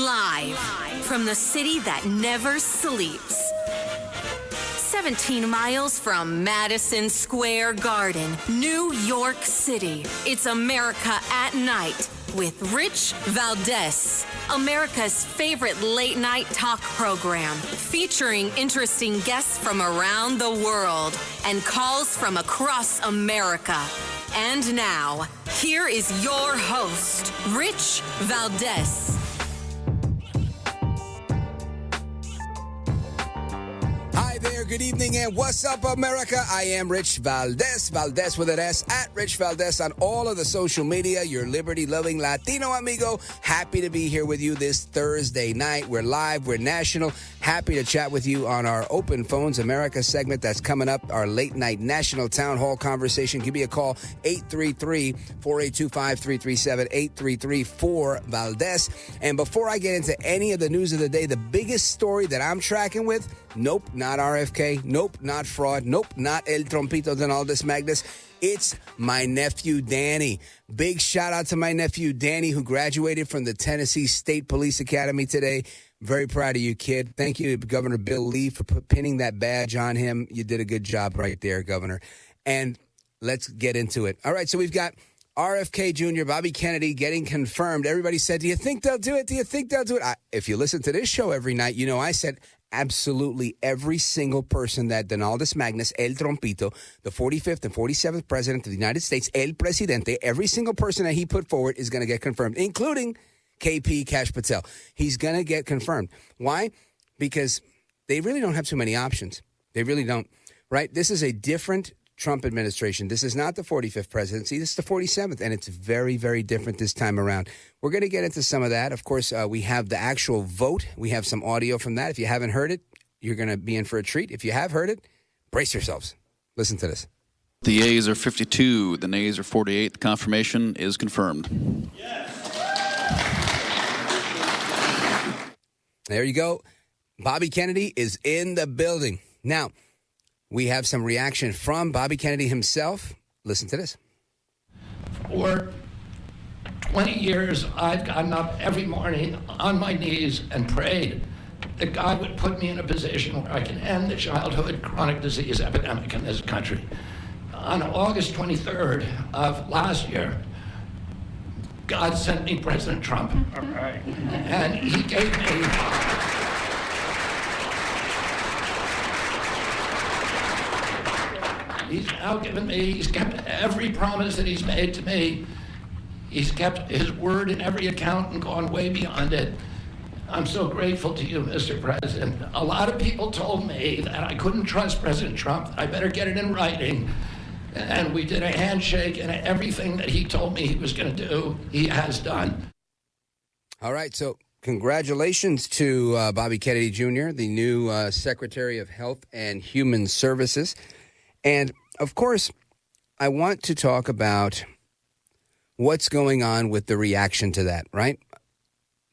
Live from the city that never sleeps. 17 miles from Madison Square Garden, New York City. It's America at Night with Rich Valdez, America's favorite late-night talk program, featuring interesting guests from around the world and calls from across America. And now, here is your host, Rich Valdez. Hi there, good evening, and what's up, America? I am Rich Valdez, Valdez with an S, at Rich Valdez on all of the social media, your liberty-loving Latino amigo. Happy to be here with you this Thursday night. We're live, we're national. Happy to chat with you on our Open Phones America segment that's coming up, our late-night national town hall conversation. Give me a call, 833-482-5337, 833-4-VALDEZ. And before I get into any of the news of the day, the biggest story that I'm tracking with, nope, not RFK. Nope, not fraud. Nope, not El Trompito Donaldus Magnus. It's my nephew, Danny. Big shout out to my nephew, Danny, who graduated from the Tennessee State Police Academy today. Very proud of you, kid. Thank you to Governor Bill Lee for pinning that badge on him. You did a good job right there, Governor. And let's get into it. All right, so we've got RFK Jr., Bobby Kennedy getting confirmed. Everybody said, do you think they'll do it? Do you think they'll do it? If you listen to this show every night, you know I said absolutely every single person that Donaldus Magnus, El Trompito, the 45th and 47th president of the United States, El Presidente, every single person that he put forward is going to get confirmed, including KP Cash Patel. He's going to get confirmed. Why? Because they really don't have too many options. They really don't, right? This is a different Trump administration. This is not the 45th presidency. This is the 47th, and it's very, very different this time around. We're going to get into some of that. Of course, we have the actual vote. We have some audio from that. If you haven't heard it, you're going to be in for a treat. If you have heard it, brace yourselves. Listen to this. The yeas are 52. The nays are 48. The confirmation is confirmed. Yes. There you go. Bobby Kennedy is in the building. Now, we have some reaction from Bobby Kennedy himself. Listen to this. For 20 years, I've gotten up every morning on my knees and prayed that God would put me in a position where I can end the childhood chronic disease epidemic in this country. On August 23rd of last year, God sent me President Trump. All right. And he gave me... He's now given me, he's kept every promise that he's made to me. He's kept his word in every account and gone way beyond it. I'm so grateful to you, Mr. President. A lot of people told me that I couldn't trust President Trump. I better get it in writing. And we did a handshake, and everything that he told me he was going to do, he has done. All right, so congratulations to Bobby Kennedy Jr., the new Secretary of Health and Human Services. And, of course, I want to talk about what's going on with the reaction to that, right?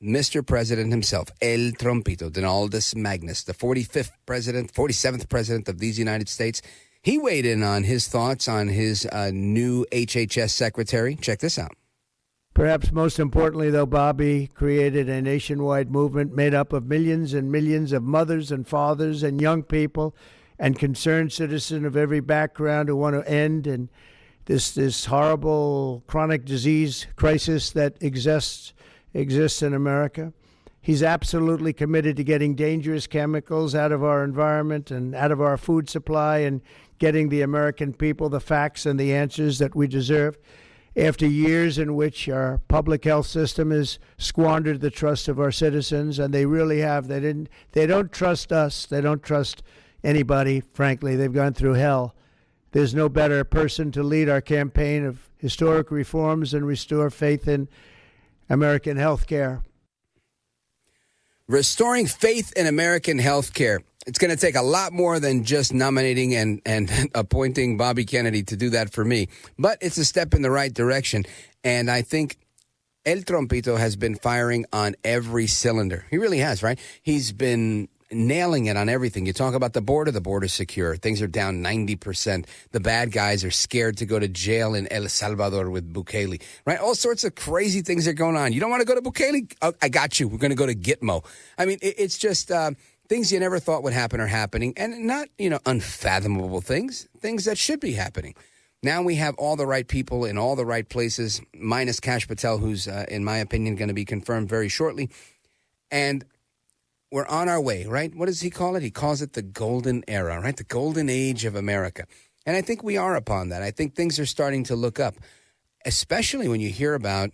Mr. President himself, El Trompito, Donaldus Magnus, the 45th president, 47th president of these United States, he weighed in on his thoughts on his new HHS secretary. Check this out. Perhaps most importantly, though, Bobby created a nationwide movement made up of millions and millions of mothers and fathers and young people and concerned citizens of every background who want to end and this horrible chronic disease crisis that exists in America. He's absolutely committed to getting dangerous chemicals out of our environment and out of our food supply and getting the American people the facts and the answers that we deserve. After years in which our public health system has squandered the trust of our citizens, and they really have. They don't trust us. They don't trust anybody, frankly. They've gone through hell. There's no better person to lead our campaign of historic reforms and restore faith in American health care. Restoring faith in American health care. It's going to take a lot more than just nominating and appointing Bobby Kennedy to do that for me. But it's a step in the right direction. And I think El Trompito has been firing on every cylinder. He really has, right? He's been nailing it on everything. You talk about the border's secure. Things are down 90%. The bad guys are scared to go to jail in El Salvador with Bukele, right? All sorts of crazy things are going on. You don't want to go to Bukele? Oh, I got you. We're going to go to Gitmo. I mean, it's just things you never thought would happen are happening, and not, unfathomable things that should be happening. Now we have all the right people in all the right places, minus Kash Patel, who's, in my opinion, going to be confirmed very shortly. And we're on our way, right? What does he call it? He calls it the golden era, right? The golden age of America. And I think we are upon that. I think things are starting to look up, especially when you hear about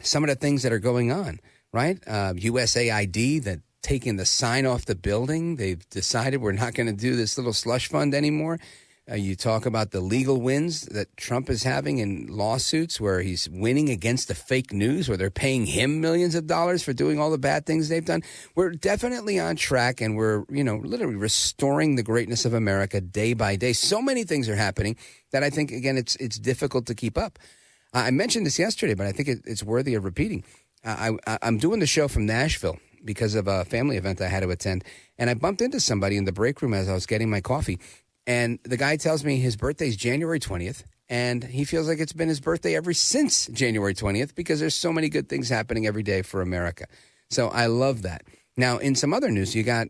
some of the things that are going on, right? USAID, that taking the sign off the building. They've decided we're not going to do this little slush fund anymore. You talk about the legal wins that Trump is having in lawsuits where he's winning against the fake news, where they're paying him millions of dollars for doing all the bad things they've done. We're definitely on track, and we're, literally restoring the greatness of America day by day. So many things are happening that I think, again, it's difficult to keep up. I mentioned this yesterday, but I think it's worthy of repeating. I'm doing the show from Nashville because of a family event I had to attend, and I bumped into somebody in the break room as I was getting my coffee. And the guy tells me his birthday is January 20th, and he feels like it's been his birthday ever since January 20th because there's so many good things happening every day for America. So I love that. Now, in some other news, you got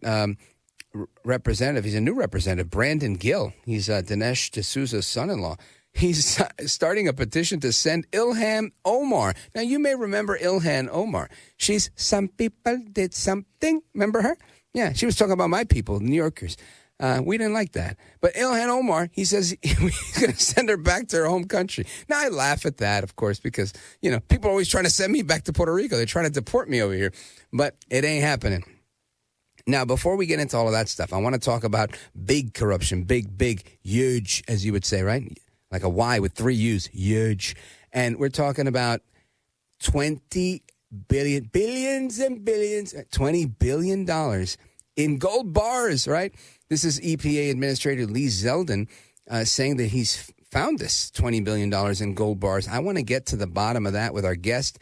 representative. He's a new representative, Brandon Gill. He's Dinesh D'Souza's son-in-law. He's starting a petition to send Ilhan Omar. Now, you may remember Ilhan Omar. She's Some People Did Something. Remember her? Yeah, she was talking about my people, New Yorkers. We didn't like that. But Ilhan Omar, he says he's going to send her back to her home country. Now, I laugh at that, of course, because, people are always trying to send me back to Puerto Rico. They're trying to deport me over here. But it ain't happening. Now, before we get into all of that stuff, I want to talk about big corruption. Big, huge, as you would say, right? Like a Y with 3 U's, huge. And we're talking about $20 billion in gold bars, right? This is EPA Administrator Lee Zeldin saying that he's found this $20 billion in gold bars. I want to get to the bottom of that with our guest.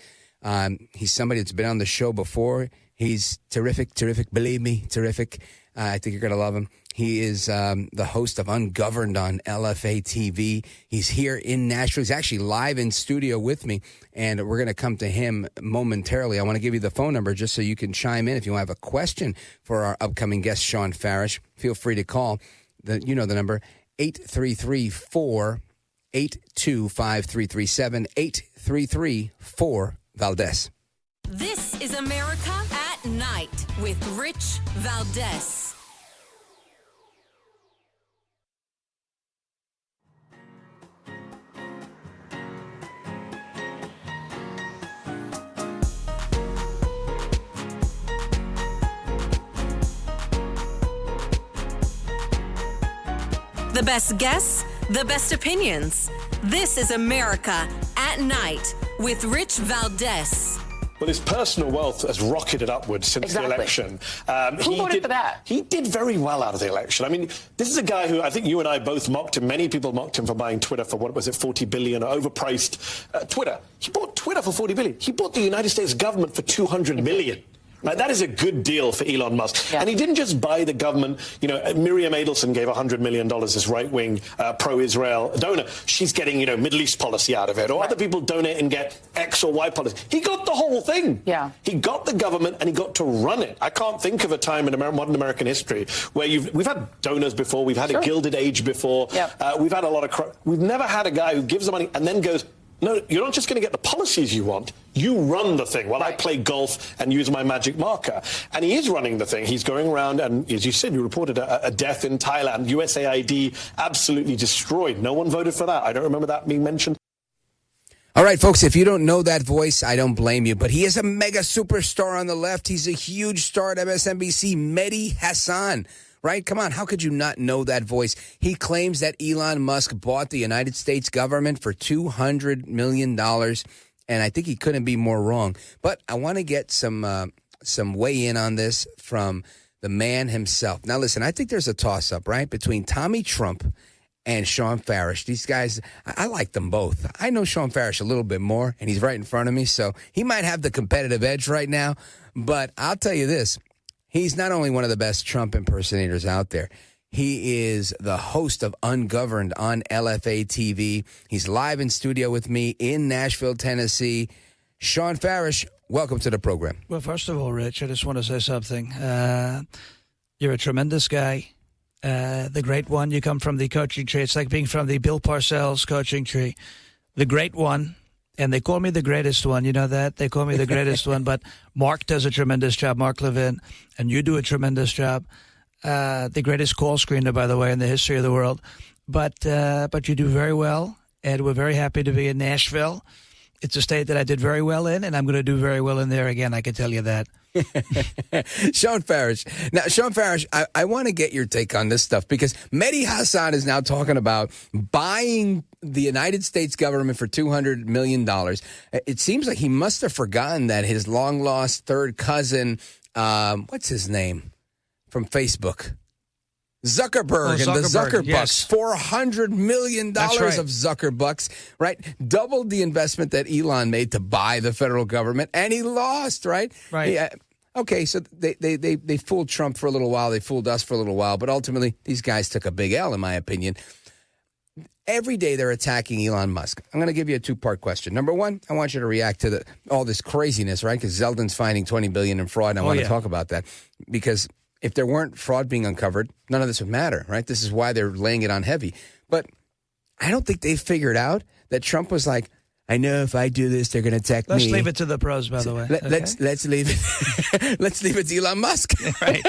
He's somebody that's been on the show before. He's terrific, believe me, terrific. I think you're going to love him. He is the host of Ungoverned on LFA-TV. He's here in Nashville. He's actually live in studio with me, and we're going to come to him momentarily. I want to give you the phone number just so you can chime in if you have a question for our upcoming guest, Shawn Farrash. Feel free to call. The number, 833-482-5337, 833-4-Valdez. This is America at Night with Rich Valdez. The best guests, the best opinions. This is America at Night with Rich Valdez. Well, his personal wealth has rocketed upwards since the election. Who voted for that? He did very well out of the election. I mean, this is a guy who I think you and I both mocked him. Many people mocked him for buying Twitter for, what was it, $40 billion, overpriced Twitter. He bought Twitter for $40 billion. He bought the United States government for $200 million. Like, that is a good deal for Elon Musk. Yeah. And he didn't just buy the government. Miriam Adelson gave $100 million, this right-wing pro-Israel donor. She's getting, Middle East policy out of it. Or other people donate and get X or Y policy. He got the whole thing. Yeah. He got the government and he got to run it. I can't think of a time in modern American history where we've had donors before. We've had a Gilded Age before. Yep. We've had a lot of... We've never had a guy who gives the money and then goes... No, you're not just going to get the policies you want. You run the thing while I play golf and use my magic marker. And he is running the thing. He's going around and, as you said, you reported a death in Thailand. USAID absolutely destroyed. No one voted for that. I don't remember that being mentioned. All right, folks, if you don't know that voice, I don't blame you. But he is a mega superstar on the left. He's a huge star at MSNBC, Mehdi Hasan. Right? Come on. How could you not know that voice? He claims that Elon Musk bought the United States government for $200 million. And I think he couldn't be more wrong. But I want to get some weigh in on this from the man himself. Now, listen, I think there's a toss up, right, between Tommy Trump and Shawn Farrash. These guys, I like them both. I know Shawn Farrash a little bit more, and he's right in front of me. So he might have the competitive edge right now. But I'll tell you this. He's not only one of the best Trump impersonators out there, he is the host of Ungoverned on LFA-TV. He's live in studio with me in Nashville, Tennessee. Shawn Farrash, welcome to the program. Well, first of all, Rich, I just want to say something. You're a tremendous guy, the great one. You come from the coaching tree. It's like being from the Bill Parcells coaching tree. The great one, and they call me the greatest one. You know that? They call me the greatest one. But Mark does a tremendous job, Mark Levin, and you do a tremendous job. The greatest call screener, by the way, in the history of the world. But you do very well, and we're very happy to be in Nashville. It's a state that I did very well in, and I'm going to do very well in there again, I can tell you that. Shawn Farrash. Now, Shawn Farrash, I want to get your take on this stuff because Mehdi Hasan is now talking about buying the United States government for $200 million. It seems like he must have forgotten that his long-lost third cousin, what's his name, from Facebook? Zuckerberg and the Zuckerbucks, yes. $400 million right. of Zuckerbucks, right? Doubled the investment that Elon made to buy the federal government, and he lost, right? Right. Okay, so they fooled Trump for a little while, they fooled us for a little while, but ultimately these guys took a big L, in my opinion. Every day they're attacking Elon Musk. I'm going to give you a two-part question. Number one, I want you to react to all this craziness, right? Because Zeldin's finding $20 billion in fraud, and I want to talk about that because if there weren't fraud being uncovered, none of this would matter, right? This is why they're laying it on heavy. But I don't think they figured out that Trump was like, I know if I do this, they're going to attack me. Let's leave it to the pros, by the way. Let's leave it. Let's leave it to Elon Musk. Right.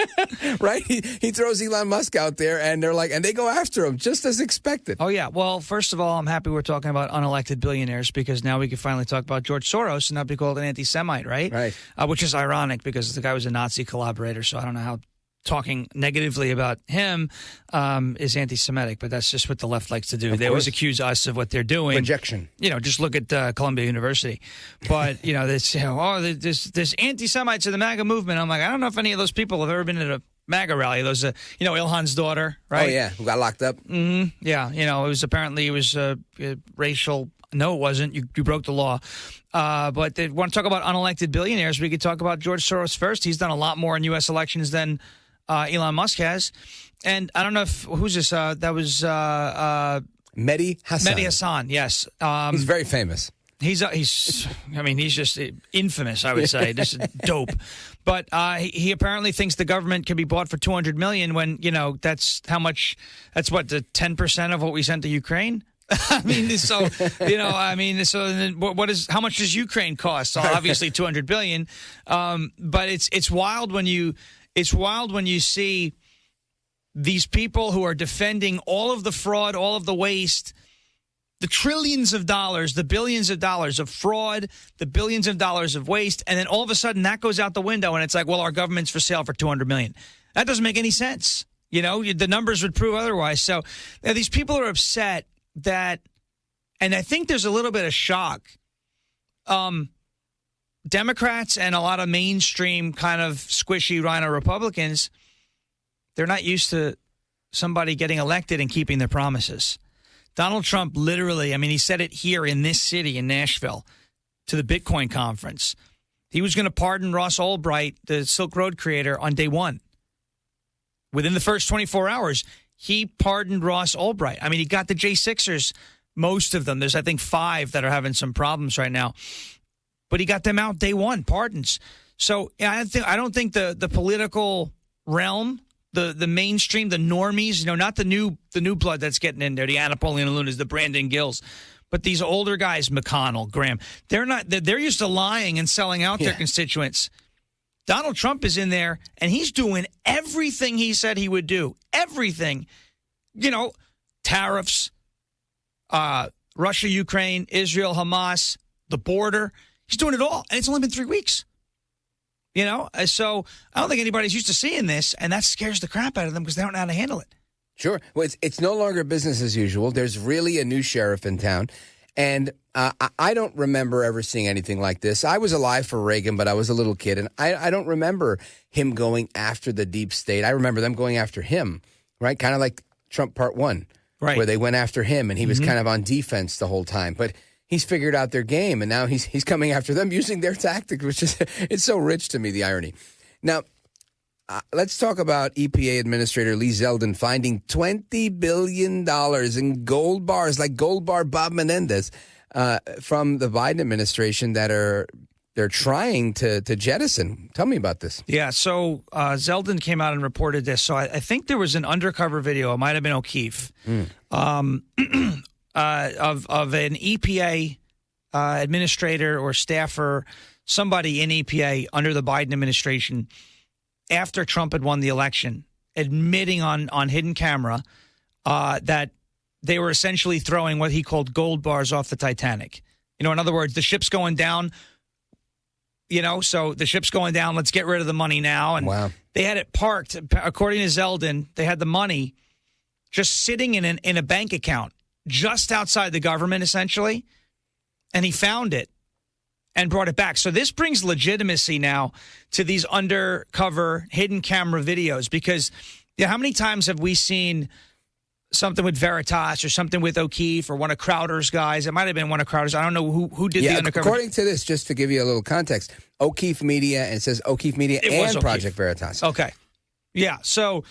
Right? He throws Elon Musk out there, and they're like, and they go after him just as expected. Oh, yeah. Well, first of all, I'm happy we're talking about unelected billionaires because now we can finally talk about George Soros and not be called an anti-Semite, right? Right. Which is ironic because the guy was a Nazi collaborator, so I don't know how talking negatively about him is anti-Semitic, but that's just what the left likes to do. They always accuse us of what they're doing. Projection. You know, just look at Columbia University. But, you know, there's anti-Semites in the MAGA movement. I'm like, I don't know if any of those people have ever been at a MAGA rally. Those, Ilhan's daughter, right? Oh, yeah, who got locked up. Mm-hmm. Yeah, it was racial. No, it wasn't. You broke the law. But they want to talk about unelected billionaires. We could talk about George Soros first. He's done a lot more in U.S. elections than Elon Musk has. And I don't know who's this? That was Mehdi Hasan. Mehdi Hasan, yes. He's very famous. He's just infamous, I would say. Just dope. But he apparently thinks the government can be bought for $200 million when, that's how much, that's what, the 10% of what we sent to Ukraine? how much does Ukraine cost? So obviously $200 billion. But it's wild when you see these people who are defending all of the fraud, all of the waste, the trillions of dollars, the billions of dollars of fraud, the billions of dollars of waste, and then all of a sudden that goes out the window and it's like, well, our government's for sale for $200 million. That doesn't make any sense. The numbers would prove otherwise. So these people are upset that, and I think there's a little bit of shock. Democrats and a lot of mainstream kind of squishy rhino Republicans, they're not used to somebody getting elected and keeping their promises. Donald Trump literally, he said it here in this city, in Nashville, to the Bitcoin conference. He was going to pardon Ross Ulbricht, the Silk Road creator, on day one. Within the first 24 hours, he pardoned Ross Ulbricht. He got the J6ers, most of them. There's, I think, 5 that are having some problems right now. But he got them out day one, pardons. So I don't think the political realm, the mainstream, the normies, not the new blood that's getting in there, the Anna Poliana-Lunas, the Brandon Gills, but these older guys, McConnell, Graham, they're used to lying and selling out their constituents. Donald Trump is in there, and he's doing everything he said he would do. Everything. Tariffs, Russia, Ukraine, Israel, Hamas, the border. He's doing it all, and it's only been 3 weeks. So I don't think anybody's used to seeing this, and that scares the crap out of them because they don't know how to handle it. Sure. Well, it's no longer business as usual. There's really a new sheriff in town, and I don't remember ever seeing anything like this. I was alive for Reagan, but I was a little kid, and I don't remember him going after the deep state. I remember them going after him, right? Kind of like Trump Part 1, right, where they went after him, and he was kind of on defense the whole time. But he's figured out their game, and now he's coming after them using their tactics, which is it's so rich to me, the irony. Now, let's talk about EPA Administrator Lee Zeldin finding $20 billion in gold bars, like Gold Bar Bob Menendez, from the Biden administration that they're trying to jettison. Tell me about this. Yeah, so Zeldin came out and reported this. So I think there was an undercover video. It might have been O'Keefe of an EPA administrator or staffer, somebody in EPA under the Biden administration, after Trump had won the election, admitting on hidden camera that they were essentially throwing what he called gold bars off the Titanic. In other words, the ship's going down. So the ship's going down. Let's get rid of the money now. And They had it parked. According to Zeldin, they had the money just sitting in a bank account just outside the government, essentially. And he found it and brought it back. So this brings legitimacy now to these undercover hidden camera videos, because how many times have we seen something with Veritas or something with O'Keefe or one of Crowder's guys? It might have been one of Crowder's. I don't know who did the undercover. According to this, just to give you a little context, O'Keefe Media, and it says O'Keefe Media and Project Veritas. Okay. Yeah. So,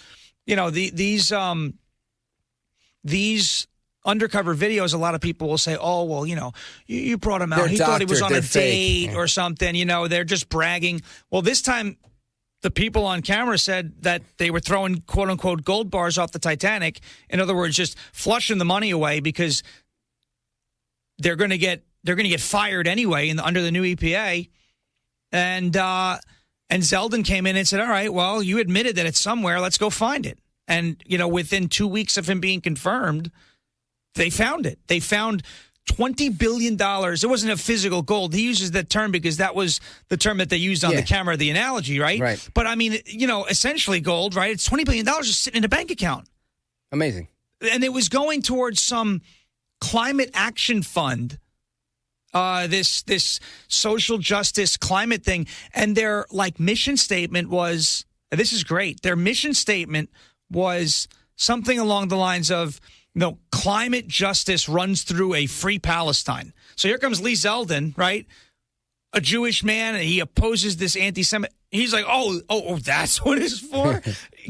these undercover videos, a lot of people will say, oh, well, you brought him out. He thought he was on a date or something. They're just bragging. Well, this time the people on camera said that they were throwing, quote unquote, gold bars off the Titanic. In other words, just flushing the money away because they're going to get fired anyway under the new EPA. And Zeldin came in and said, all right, well, you admitted that it's somewhere. Let's go find it. And, within 2 weeks of him being confirmed, they found it. They found $20 billion. It wasn't a physical gold. He uses that term because that was the term that they used on the camera, the analogy, right? Right. But, I mean, essentially gold, right? It's $20 billion just sitting in a bank account. Amazing. And it was going towards some climate action fund, this social justice climate thing. And their, mission statement was, this is great, their mission statement was something along the lines of, climate justice runs through a free Palestine. So here comes Lee Zeldin, right? A Jewish man, and he opposes this anti-Semitic. He's like, oh, that's what it's for?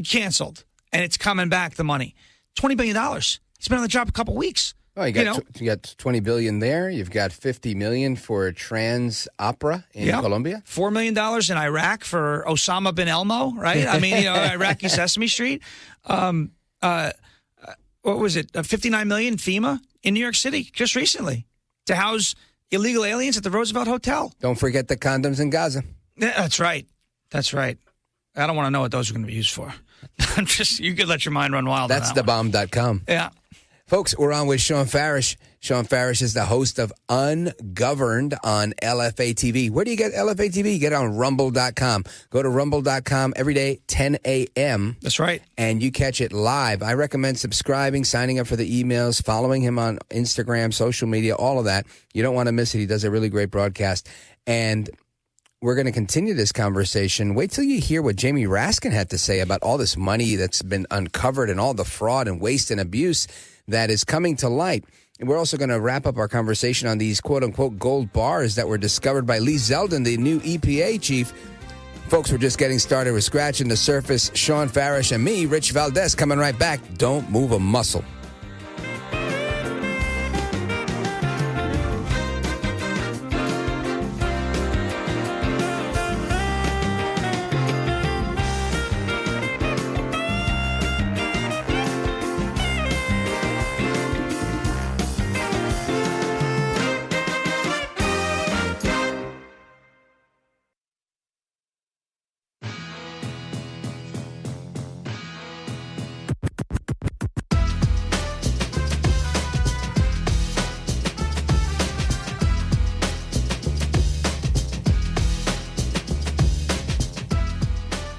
Canceled. And it's coming back, the money. $20 billion. He's been on the job a couple weeks. Oh, you got $20 billion there. You've got $50 million for Trans Opera in Colombia. $4 million in Iraq for Osama bin Elmo, right? I mean, Iraqi Sesame Street. What was it? $59 million FEMA in New York City just recently to house illegal aliens at the Roosevelt Hotel. Don't forget the condoms in Gaza. Yeah, that's right. That's right. I don't want to know what those are going to be used for. You could let your mind run wild. That's thebomb.com. Yeah. Folks, we're on with Shawn Farrash. Shawn Farrash is the host of Ungoverned on LFA-TV. Where do you get LFA-TV? You get it on rumble.com. Go to rumble.com every day, 10 a.m. That's right. And you catch it live. I recommend subscribing, signing up for the emails, following him on Instagram, social media, all of that. You don't want to miss it. He does a really great broadcast. And we're going to continue this conversation. Wait till you hear what Jamie Raskin had to say about all this money that's been uncovered and all the fraud and waste and abuse that is coming to light. And we're also going to wrap up our conversation on these quote-unquote gold bars that were discovered by Lee Zeldin, the new EPA chief. Folks, we're just getting started. We're scratching the surface. Shawn Farrash and me, Rich Valdez, coming right back. Don't move a muscle.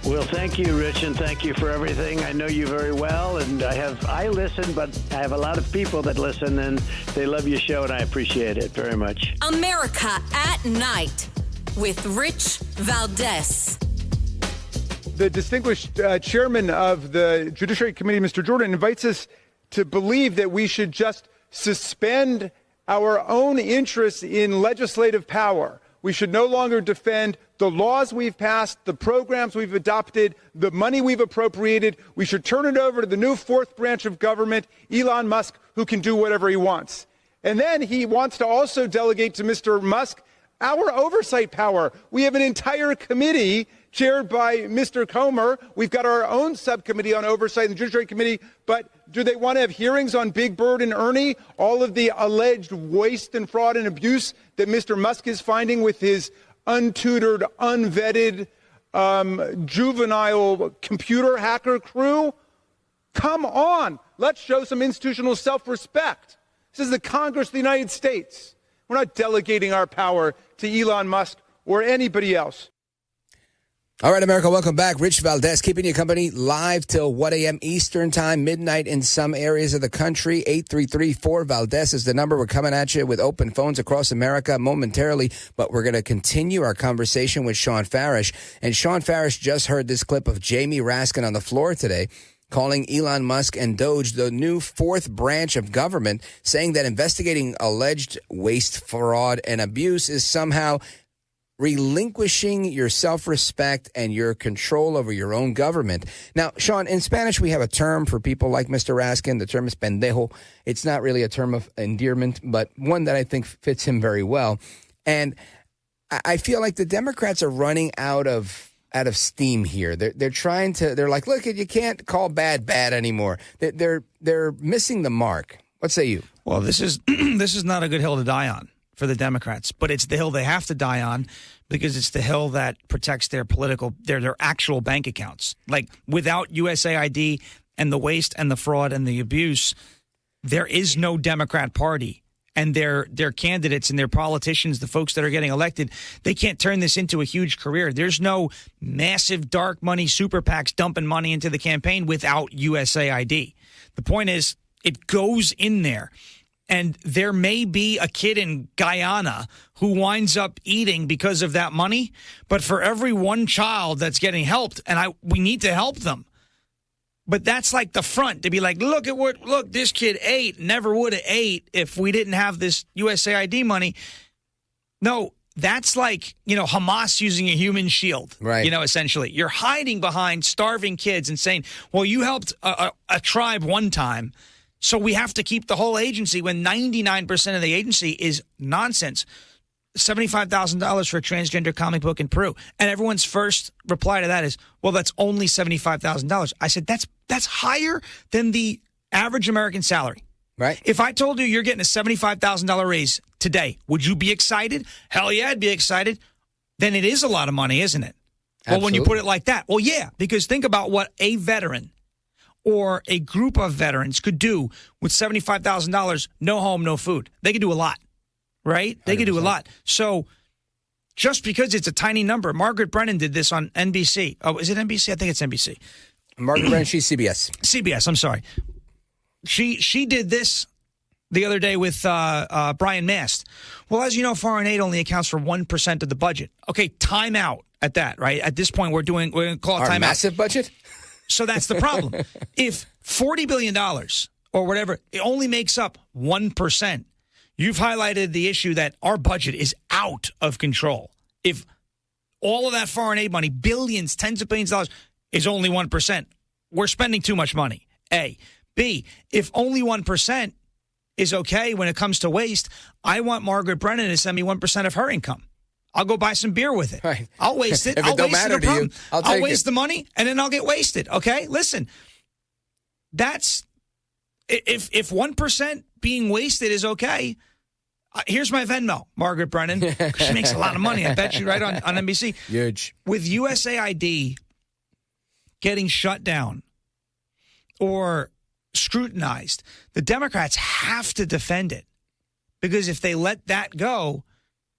Well, thank you, Rich, and thank you for everything. I know you very well, and I listen, but I have a lot of people that listen, and they love your show, and I appreciate it very much. America at Night with Rich Valdez. The distinguished chairman of the Judiciary Committee, Mr. Jordan, invites us to believe that we should just suspend our own interest in legislative power We should no longer defend the laws we've passed, the programs we've adopted, the money we've appropriated. We should turn it over to the new fourth branch of government, Elon Musk, who can do whatever he wants. And then he wants to also delegate to Mr. Musk our oversight power. We have an entire committee chaired by Mr. Comer. We've got our own subcommittee on oversight in the Judiciary Committee. But do they want to have hearings on Big Bird and Ernie, all of the alleged waste and fraud and abuse that Mr. Musk is finding with his untutored, unvetted, juvenile computer hacker crew? Come on. Let's show some institutional self-respect. This is the Congress of the United States. We're not delegating our power to Elon Musk or anybody else. All right, America, welcome back. Rich Valdez keeping you company live till 1 a.m. Eastern time, midnight in some areas of the country. 833-4-VALDEZ is the number. We're coming at you with open phones across America momentarily, but we're going to continue our conversation with Shawn Farrash. And Shawn Farrash just heard this clip of Jamie Raskin on the floor today, calling Elon Musk and Doge the new fourth branch of government, saying that investigating alleged waste, fraud, and abuse is somehow relinquishing your self-respect and your control over your own government. Now, Shawn, in Spanish, we have a term for people like Mr. Raskin. The term is pendejo. It's not really a term of endearment, but one that I think fits him very well. And I feel like the Democrats are running out of steam here. They're trying to. They're like, look, you can't call bad anymore. They're missing the mark. What say you? Well, this is not a good hill to die on for the Democrats, but it's the hill they have to die on because it's the hill that protects their their actual bank accounts. Like, without USAID and the waste and the fraud and the abuse, there is no Democrat Party. And their candidates and their politicians, the folks that are getting elected, they can't turn this into a huge career. There's no massive dark money super PACs dumping money into the campaign without USAID. The point is, it goes in there. And there may be a kid in Guyana who winds up eating because of that money. But for every one child that's getting helped, and we need to help them. But that's like the front to be like, look, this kid ate, never would have ate if we didn't have this USAID money. No, that's like, Hamas using a human shield, right? Essentially. You're hiding behind starving kids and saying, well, you helped a tribe one time, so we have to keep the whole agency when 99% of the agency is nonsense. $75,000 for a transgender comic book in Peru. And everyone's first reply to that is, well, that's only $75,000. I said, that's higher than the average American salary. Right. If I told you you're getting a $75,000 raise today, would you be excited? Hell yeah, I'd be excited. Then it is a lot of money, isn't it? Absolutely. Well, when you put it like that, well, yeah, because think about what a veteran or a group of veterans could do with $75,000, no home, no food. They could do a lot. Right? They 100%. Could do a lot. So just because it's a tiny number, Margaret Brennan did this on NBC. Oh, is it NBC? I think it's NBC. Margaret Brennan, she's CBS. CBS, I'm sorry. She did this the other day with Brian Mast. Well, as you know, foreign aid only accounts for 1% of the budget. Okay, time out at that, right? At this point, we're going to call it time out. Our massive budget? So that's the problem. If $40 billion or whatever, it only makes up 1%. You've highlighted the issue that our budget is out of control. If all of that foreign aid money, billions, tens of billions of dollars, is only 1%, we're spending too much money, A. B, if only 1% is okay when it comes to waste, I want Margaret Brennan to send me 1% of her income. I'll go buy some beer with it. Right. I'll waste it. If it don't matter to you, I'll waste the money, and then I'll get wasted, okay? Listen, that's... If 1% being wasted is okay... here's my Venmo, Margaret Brennan. She makes a lot of money, I bet you, right, on NBC. Huge. With USAID getting shut down or scrutinized, the Democrats have to defend it. Because if they let that go,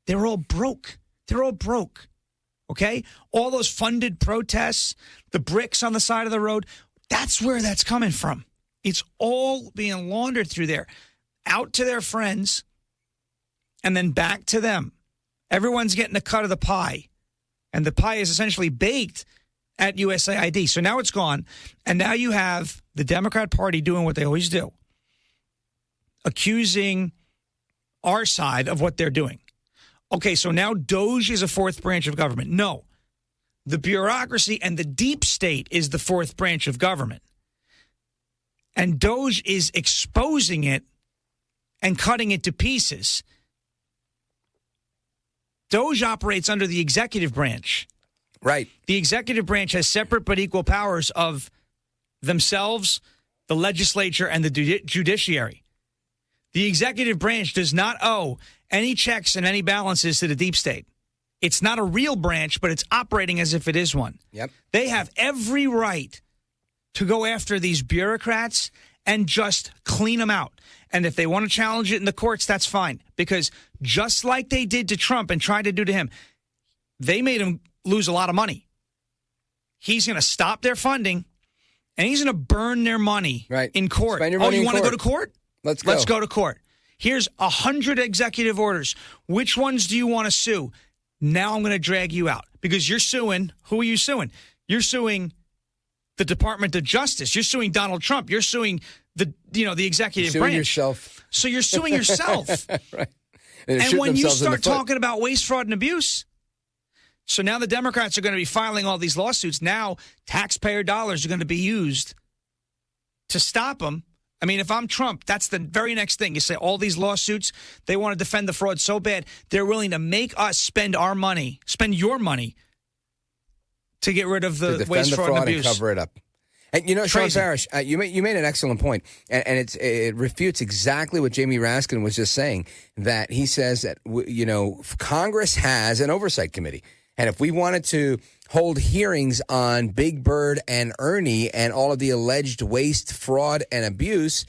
they're all broke. They're all broke, okay? All those funded protests, the bricks on the side of the road, that's where that's coming from. It's all being laundered through there, out to their friends, and then back to them. Everyone's getting a cut of the pie. And the pie is essentially baked at USAID. So now it's gone. And now you have the Democrat Party doing what they always do, accusing our side of what they're doing. Okay, so now DOJ is a fourth branch of government. No. The bureaucracy and the deep state is the fourth branch of government. And DOJ is exposing it and cutting it to pieces. DOJ operates under the executive branch. Right. The executive branch has separate but equal powers of themselves, the legislature, and the judiciary. The executive branch does not owe any checks and any balances to the deep state. It's not a real branch, but it's operating as if it is one. Yep. They have every right to go after these bureaucrats and just clean them out. And if they want to challenge it in the courts, that's fine. Because just like they did to Trump and tried to do to him, they made him lose a lot of money. He's going to stop their funding, and he's going to burn their money in court. Spend your money you in want to court. go to court? Let's go. Let's go to court. Here's 100 executive orders. Which ones do you want to sue? Now I'm going to drag you out because you're suing. Who are you suing? You're suing the Department of Justice. You're suing Donald Trump. You're suing the executive branch. Yourself. So you're suing yourself. Right. And when you start talking about waste, fraud, and abuse, so now the Democrats are going to be filing all these lawsuits. Now taxpayer dollars are going to be used to stop them. I mean, if I'm Trump, that's the very next thing. You say all these lawsuits, they want to defend the fraud so bad, they're willing to make us spend our money, spend your money to get rid of the waste, fraud, and abuse. And cover it up. And you know, Shawn Farrash, you made an excellent point, and it refutes exactly what Jamie Raskin was just saying. That he says that Congress has an oversight committee, and if we wanted to hold hearings on Big Bird and Ernie and all of the alleged waste, fraud, and abuse,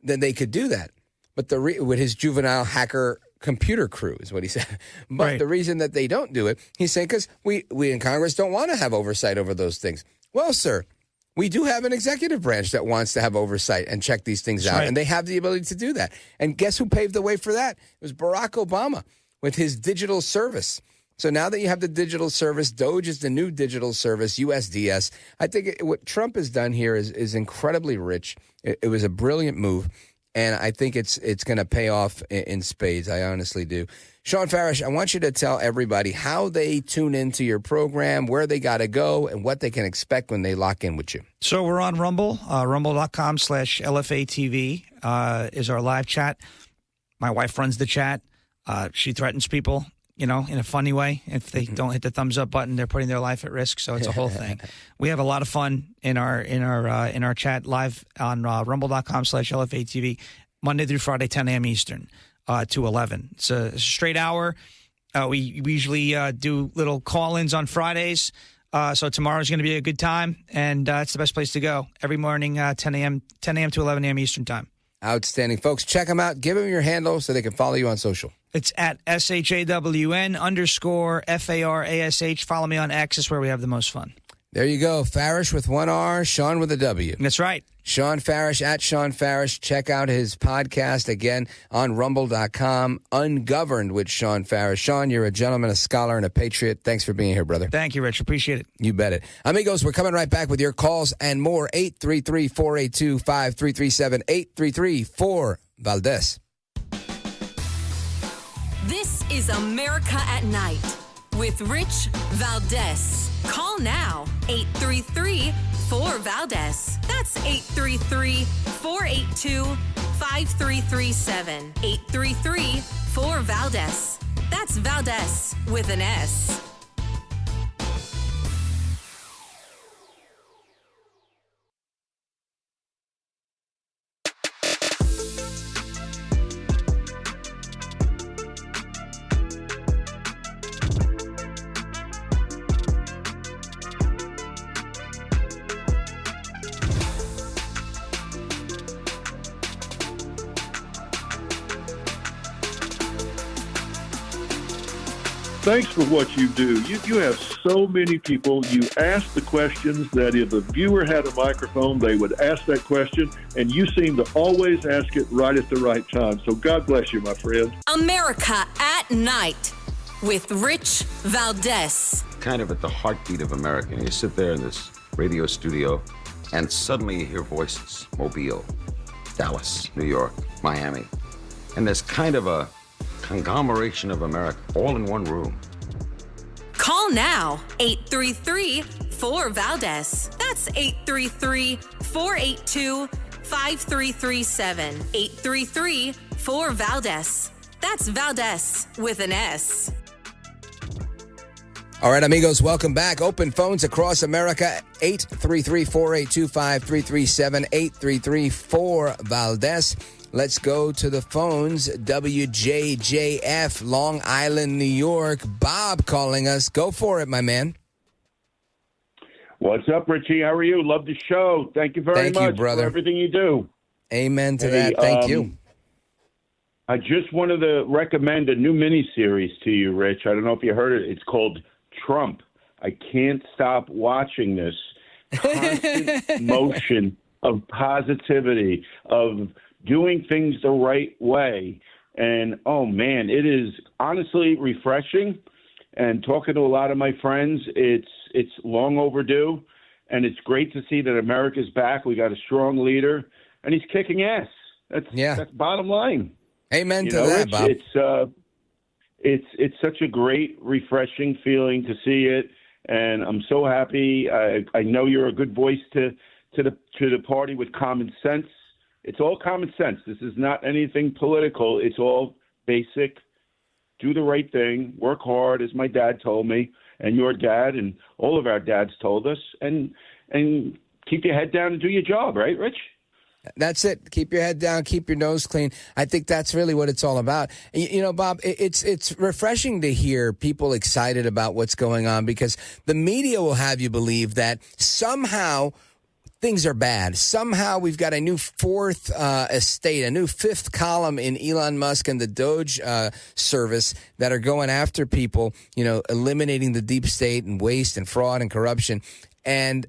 then they could do that. But with his juvenile hacker computer crew is what he said. But the reason that they don't do it, he's saying, because we in Congress don't want to have oversight over those things. Well, sir, we do have an executive branch that wants to have oversight and check these things out, and they have the ability to do that. And guess who paved the way for that? It was Barack Obama with his digital service. So now that you have the digital service, DOJ is the new digital service, USDS. I think what Trump has done here is incredibly rich. It was a brilliant move, and I think it's going to pay off in spades. I honestly do. Shawn Farrash, I want you to tell everybody how they tune into your program, where they got to go, and what they can expect when they lock in with you. So we're on Rumble, rumble.com/LFA-TV is our live chat. My wife runs the chat. She threatens people, in a funny way. If they don't hit the thumbs up button, they're putting their life at risk. So it's a whole thing. We have a lot of fun in our chat live on rumble.com/LFA-TV, Monday through Friday, 10 a.m. Eastern. To 11. It's a straight hour. We usually do little call-ins on Fridays. So tomorrow's going to be a good time, and it's the best place to go. Every morning, 10 a.m. to 11 a.m. Eastern time. Outstanding. Folks, check them out. Give them your handle so they can follow you on social. It's at SHAWN_FARASH. Follow me on X. It's where we have the most fun. There you go. Farrash with one R, Shawn with a W. That's right. Shawn Farrash at Shawn Farrash. Check out his podcast again on rumble.com. Ungoverned with Shawn Farrash. Shawn, you're a gentleman, a scholar, and a patriot. Thanks for being here, brother. Thank you, Rich. Appreciate it. You bet it. Amigos, we're coming right back with your calls and more. 833-482-5337. 833-4-Valdez. This is America at Night with Rich Valdez. Call now, 833-4-Valdez. That's 833-482-5337. 833-4-Valdez. That's Valdez with an S. Thanks for what you do. You have so many people. You ask the questions that if the viewer had a microphone, they would ask that question, and you seem to always ask it right at the right time. So God bless you, my friend. America at Night with Rich Valdez. Kind of at the heartbeat of America. You sit there in this radio studio, and suddenly you hear voices. Mobile, Dallas, New York, Miami. And there's kind of a conglomeration of America, all in one room. Call now, 833-4-VALDEZ. That's 833-482-5337. 833-4-VALDEZ. That's Valdez with an S. All right, amigos, welcome back. Open phones across America, 833-482-5337, 833-4-VALDEZ. Let's go to the phones. WJJF, Long Island, New York. Bob calling us. Go for it, my man. What's up, Richie? How are you? Love the show. Thank you very much brother. for everything you do. Amen to that. Thank you. I just wanted to recommend a new miniseries to you, Rich. I don't know if you heard it. It's called Trump. I can't stop watching this. Constant motion of positivity, of doing things the right way. And, oh, man, it is honestly refreshing. And talking to a lot of my friends, it's long overdue. And it's great to see that America's back. We got a strong leader, and he's kicking ass. That's bottom line. Amen to that, Bob. It's such a great, refreshing feeling to see it, and I'm so happy. I know you're a good voice to the party with common sense. It's all common sense. This is not anything political. It's all basic. Do the right thing. Work hard, as my dad told me, and your dad, and all of our dads told us, and keep your head down and do your job. Right, Rich? That's it. Keep your head down. Keep your nose clean. I think that's really what it's all about. You know, Bob, it's refreshing to hear people excited about what's going on, because the media will have you believe that somehow things are bad. Somehow we've got a new fourth estate, a new fifth column in Elon Musk and the Doge service that are going after people, you know, eliminating the deep state and waste and fraud and corruption. And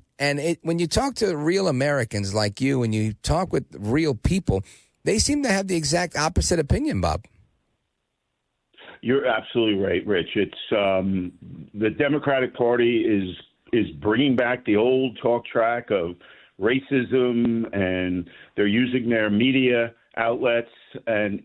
when you talk to real Americans like you, when you talk with real people, they seem to have the exact opposite opinion, Bob. You're absolutely right, Rich. It's the Democratic Party is bringing back the old talk track of racism, and they're using their media outlets and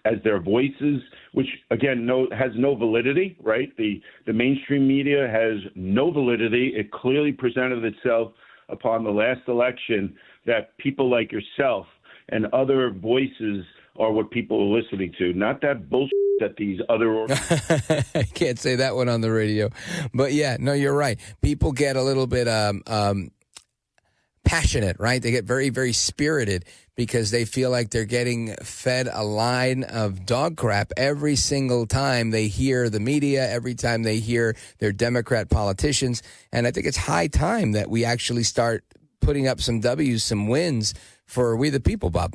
as their voices, which again has no validity, right? The mainstream media has no validity. It clearly presented itself upon the last election that people like yourself and other voices are what people are listening to, not that bullshit that these other I can't say that one on the radio. But yeah, no, you're right. People get a little bit passionate, right? They get very, very spirited because they feel like they're getting fed a line of dog crap every single time they hear the media, every time they hear their Democrat politicians. And I think it's high time that we actually start putting up some W's, some wins for we the people, Bob.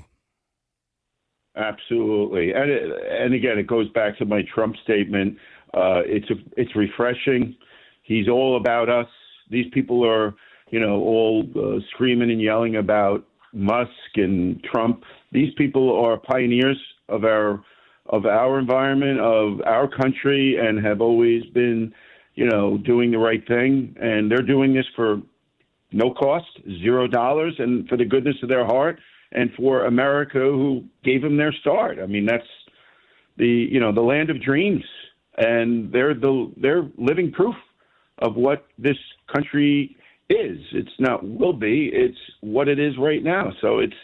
Absolutely. And again, it goes back to my Trump statement. It's refreshing. He's all about us. These people are, you know, all screaming and yelling about Musk and Trump. These people are pioneers of our environment, of our country, and have always been, you know, doing the right thing. And they're doing this for no cost, $0, and for the goodness of their heart, and for America, who gave them their start. I mean, that's the land of dreams, and they're living proof of what this country is. It's not will be, it's what it is right now. So it's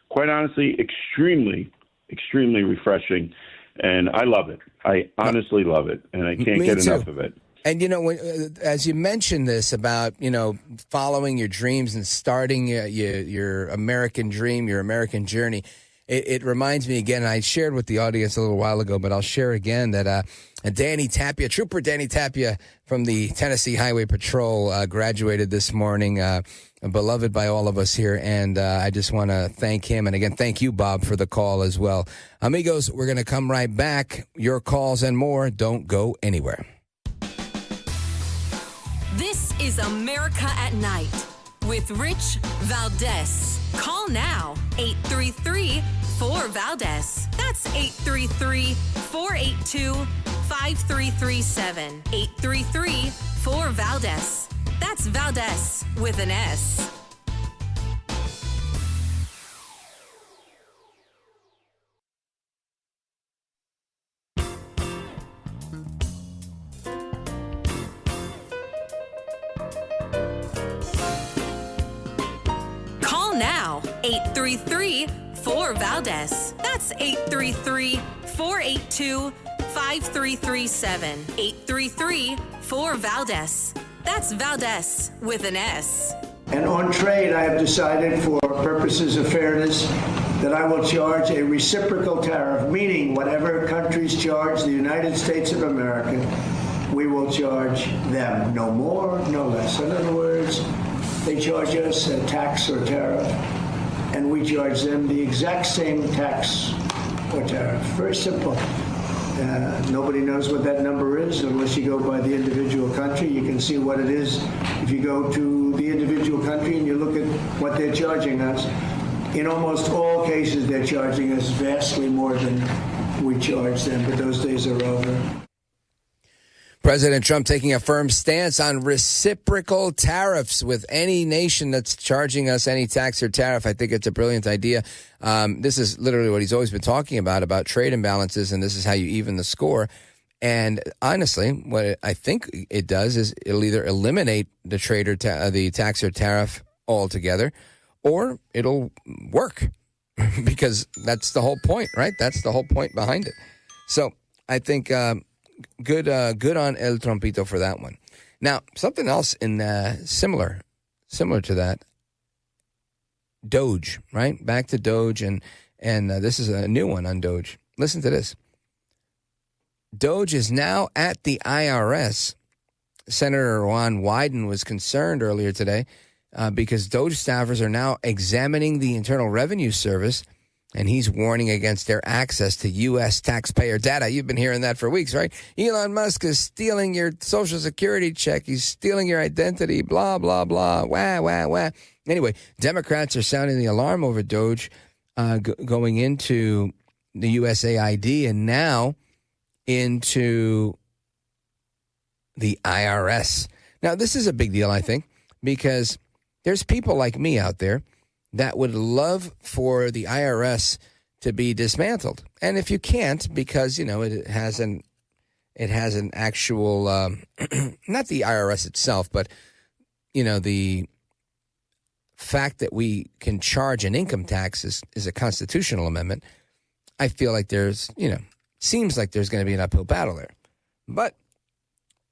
quite honestly extremely, extremely refreshing, and I love it. I honestly love it, and I can't get enough of it. And, you know, as you mentioned this about, you know, following your dreams and starting your American dream, your American journey, it reminds me again, and I shared with the audience a little while ago, but I'll share again that Danny Tapia, Trooper Danny Tapia from the Tennessee Highway Patrol, graduated this morning, beloved by all of us here, and I just want to thank him. And again, thank you, Bob, for the call as well. Amigos, we're going to come right back. Your calls and more. Don't go anywhere. This is America at Night with Rich Valdez. Call now, 833-4-VALDEZ. That's 833-482-5337. 833-4-VALDEZ. That's Valdez with an S. now. 833-4-VALDEZ. That's 833-482-5337. 833-4-VALDEZ. That's Valdez with an S. And on trade, I have decided for purposes of fairness that I will charge a reciprocal tariff, meaning whatever countries charge the United States of America, we will charge them. No more, no less. In other words, they charge us a tax or tariff, and we charge them the exact same tax or tariff. Very simple. Nobody knows what that number is unless you go by the individual country. You can see what it is if you go to the individual country and you look at what they're charging us. In almost all cases, they're charging us vastly more than we charge them, but those days are over. President Trump taking a firm stance on reciprocal tariffs with any nation that's charging us any tax or tariff. I think it's a brilliant idea. This is literally what he's always been talking about trade imbalances, and this is how you even the score. And honestly, what I think it does is it'll either eliminate the trade or the tax or tariff altogether, or it'll work because that's the whole point, right? That's the whole point behind it. So I think good on El Trompito for that one. Now, something else in similar to that, Doge, right? Back to Doge, and this is a new one on Doge. Listen to this. Doge is now at the IRS. Senator Ron Wyden was concerned earlier today because Doge staffers are now examining the Internal Revenue Service, and he's warning against their access to U.S. taxpayer data. You've been hearing that for weeks, right? Elon Musk is stealing your Social Security check. He's stealing your identity, blah, blah, blah, wah, wah, wah. Anyway, Democrats are sounding the alarm over Doge going into the USAID and now into the IRS. Now, this is a big deal, I think, because there's people like me out there that would love for the IRS to be dismantled. And if you can't, because, you know, it has an actual, not the IRS itself, but, you know, the fact that we can charge an income tax is a constitutional amendment. I feel like seems like there's going to be an uphill battle there. But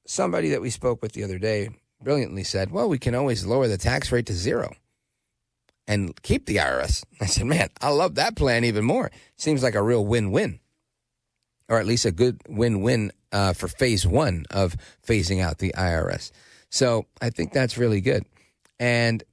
somebody that we spoke with the other day brilliantly said, well, we can always lower the tax rate to 0 and keep the IRS. I said, man, I love that plan even more. Seems like a real win-win, or at least a good win-win for phase 1 of phasing out the IRS. So I think that's really good. And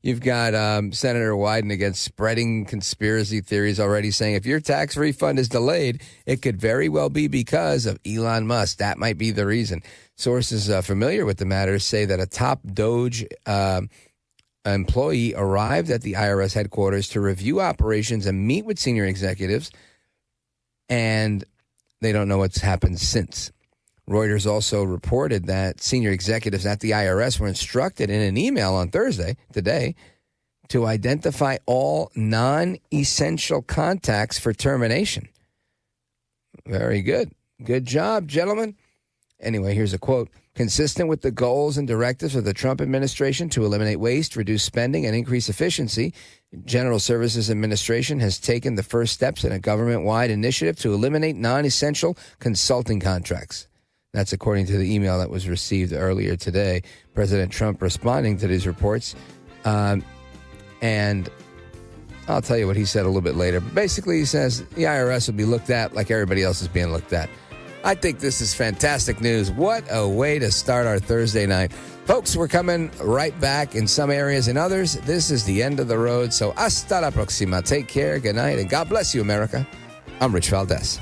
you've got Senator Wyden against spreading conspiracy theories already, saying if your tax refund is delayed, it could very well be because of Elon Musk. That might be the reason. Sources familiar with the matter say that a top Doge employee arrived at the IRS headquarters to review operations and meet with senior executives, and they don't know what's happened since. Reuters also reported that senior executives at the IRS were instructed in an email on Thursday, today, to identify all non-essential contacts for termination. Very good. Good job, gentlemen. Anyway, here's a quote. Consistent with the goals and directives of the Trump administration to eliminate waste, reduce spending, and increase efficiency, General Services Administration has taken the first steps in a government-wide initiative to eliminate non-essential consulting contracts. That's according to the email that was received earlier today. President Trump responding to these reports. And I'll tell you what he said a little bit later. But basically, he says the IRS will be looked at like everybody else is being looked at. I think this is fantastic news. What a way to start our Thursday night. Folks, we're coming right back in some areas and others. This is the end of the road. So hasta la próxima. Take care. Good night. And God bless you, America. I'm Rich Valdez.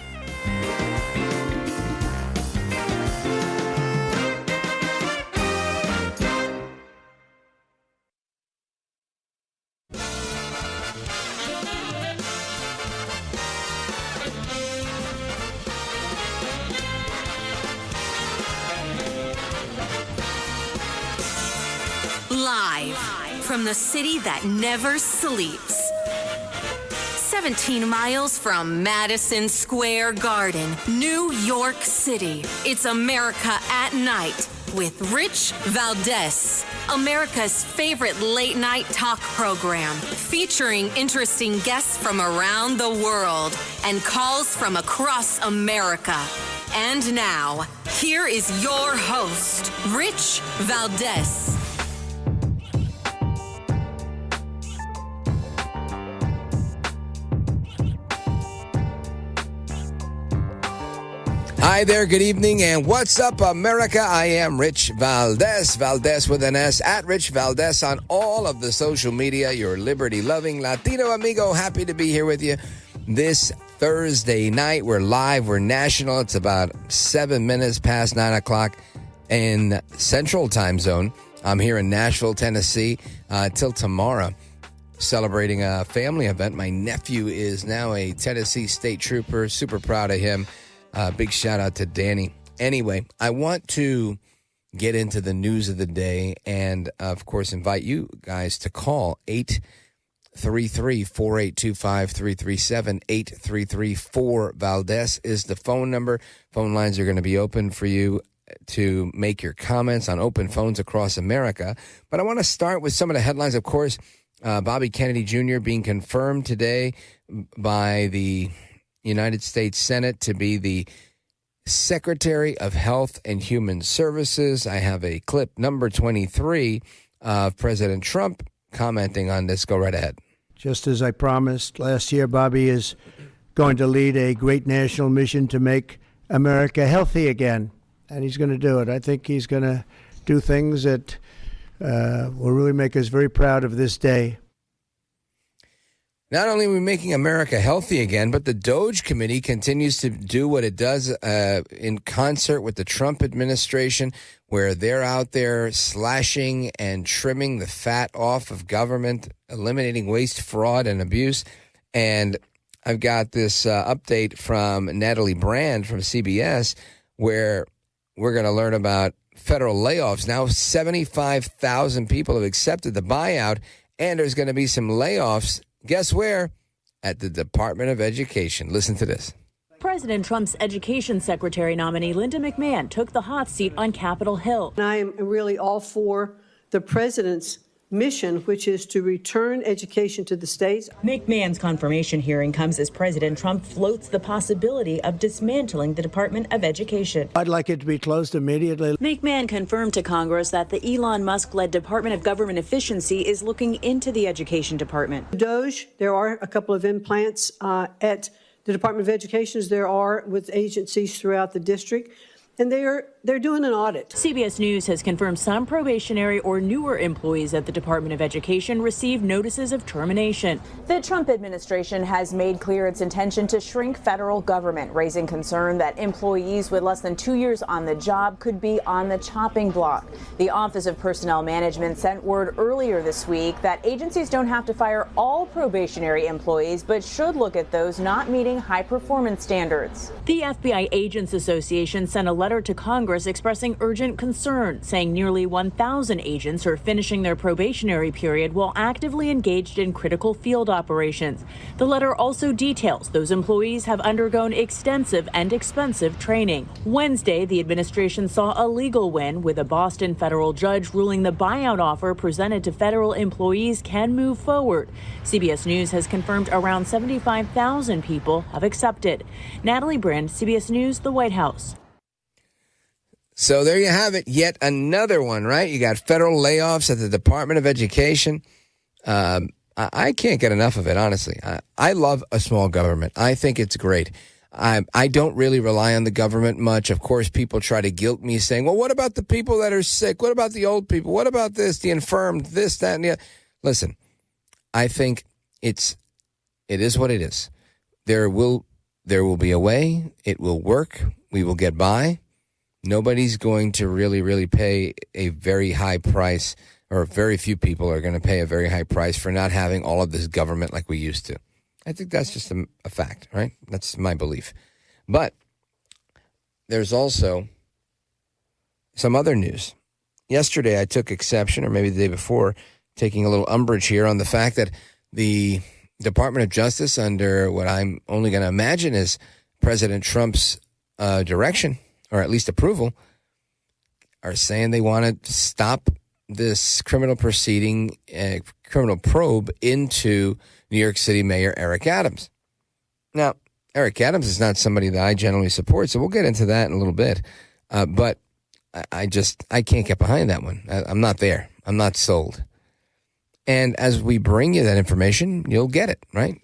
Live from the city that never sleeps. 17 miles from Madison Square Garden, New York City. It's America at Night with Rich Valdez, America's favorite late-night talk program, featuring interesting guests from around the world and calls from across America. And now, here is your host, Rich Valdez. Hi there, good evening, and what's up, America? I am Rich Valdez, Valdez with an S, at Rich Valdez on all of the social media, your liberty-loving Latino amigo. Happy to be here with you this Thursday night. We're live, we're national. It's about 7 minutes past 9 o'clock in Central Time Zone. I'm here in Nashville, Tennessee, till tomorrow, celebrating a family event. My nephew is now a Tennessee State Trooper. Super proud of him. Big shout out to Danny. Anyway, I want to get into the news of the day and, of course, invite you guys to call 833-4825-337. 833-4-VALDEZ is the phone number. Phone lines are going to be open for you to make your comments on open phones across America. But I want to start with some of the headlines. Of course, Bobby Kennedy Jr. being confirmed today by the United States Senate to be the Secretary of Health and Human Services. I have a clip, number 23, of President Trump commenting on this. Go right ahead. Just as I promised last year, Bobby is going to lead a great national mission to make America healthy again, and he's going to do it. I think he's going to do things that will really make us very proud of this day. Not only are we making America healthy again, but the DOJ committee continues to do what it does in concert with the Trump administration, where they're out there slashing and trimming the fat off of government, eliminating waste, fraud, and abuse. And I've got this update from Natalie Brand from CBS, where we're going to learn about federal layoffs. Now 75,000 people have accepted the buyout, and there's going to be some layoffs. Guess where? At the Department of Education. Listen to this. President Trump's education secretary nominee, Linda McMahon, took the hot seat on Capitol Hill. I am really all for the president's mission, which is to return education to the states. McMahon's confirmation hearing comes as President Trump floats the possibility of dismantling the Department of Education. I'd like it to be closed immediately. McMahon confirmed to Congress that the Elon Musk-led Department of Government Efficiency is looking into the Education Department. DOJ, there are a couple of implants at the Department of Education, as there are with agencies throughout the district. And they're doing an audit. CBS News has confirmed some probationary or newer employees at the Department of Education received notices of termination. The Trump administration has made clear its intention to shrink federal government, raising concern that employees with less than 2 years on the job could be on the chopping block. The Office of Personnel Management sent word earlier this week that agencies don't have to fire all probationary employees, but should look at those not meeting high performance standards. The FBI Agents Association sent a letter to Congress expressing urgent concern, saying nearly 1,000 agents are finishing their probationary period while actively engaged in critical field operations. The letter also details those employees have undergone extensive and expensive training. Wednesday, the administration saw a legal win, with a Boston federal judge ruling the buyout offer presented to federal employees can move forward. CBS News has confirmed around 75,000 people have accepted. Natalie Brand, CBS News, the White House. So there you have it. Yet another one, right? You got federal layoffs at the Department of Education. I can't get enough of it, honestly. I love a small government. I think it's great. I don't really rely on the government much. Of course, people try to guilt me saying, well, what about the people that are sick? What about the old people? What about this, the infirmed, this, that, and the other? Listen, I think it is what it is. There will be a way. It will work. We will get by. Nobody's going to really pay a very high price, or very few people are going to pay a very high price for not having all of this government like we used to. I think that's just a fact, right? That's my belief. But there's also some other news. Yesterday, I took exception, or maybe the day before, taking a little umbrage here on the fact that the Department of Justice, under what I'm only going to imagine is President Trump's direction, or at least approval, are saying they want to stop this criminal proceeding, criminal probe into New York City Mayor Eric Adams. Now, Eric Adams is not somebody that I generally support, so we'll get into that in a little bit. But I can't get behind that one. I'm not there. I'm not sold. And as we bring you that information, you'll get it, right?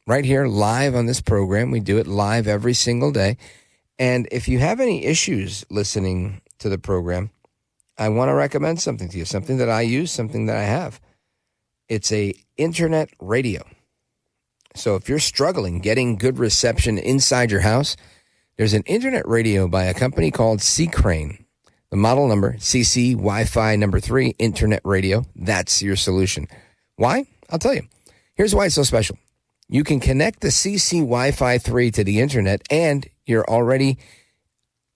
Right here, live on this program. We do it live every single day. And if you have any issues listening to the program, I want to recommend something to you, something that I use, something that I have. It's a internet radio. So if you're struggling getting good reception inside your house, there's an internet radio by a company called C-Crane. The model number, CC Wi-Fi number 3, internet radio. That's your solution. Why? I'll tell you. Here's why it's so special. You can connect the CC Wi-Fi 3 to the internet and you're already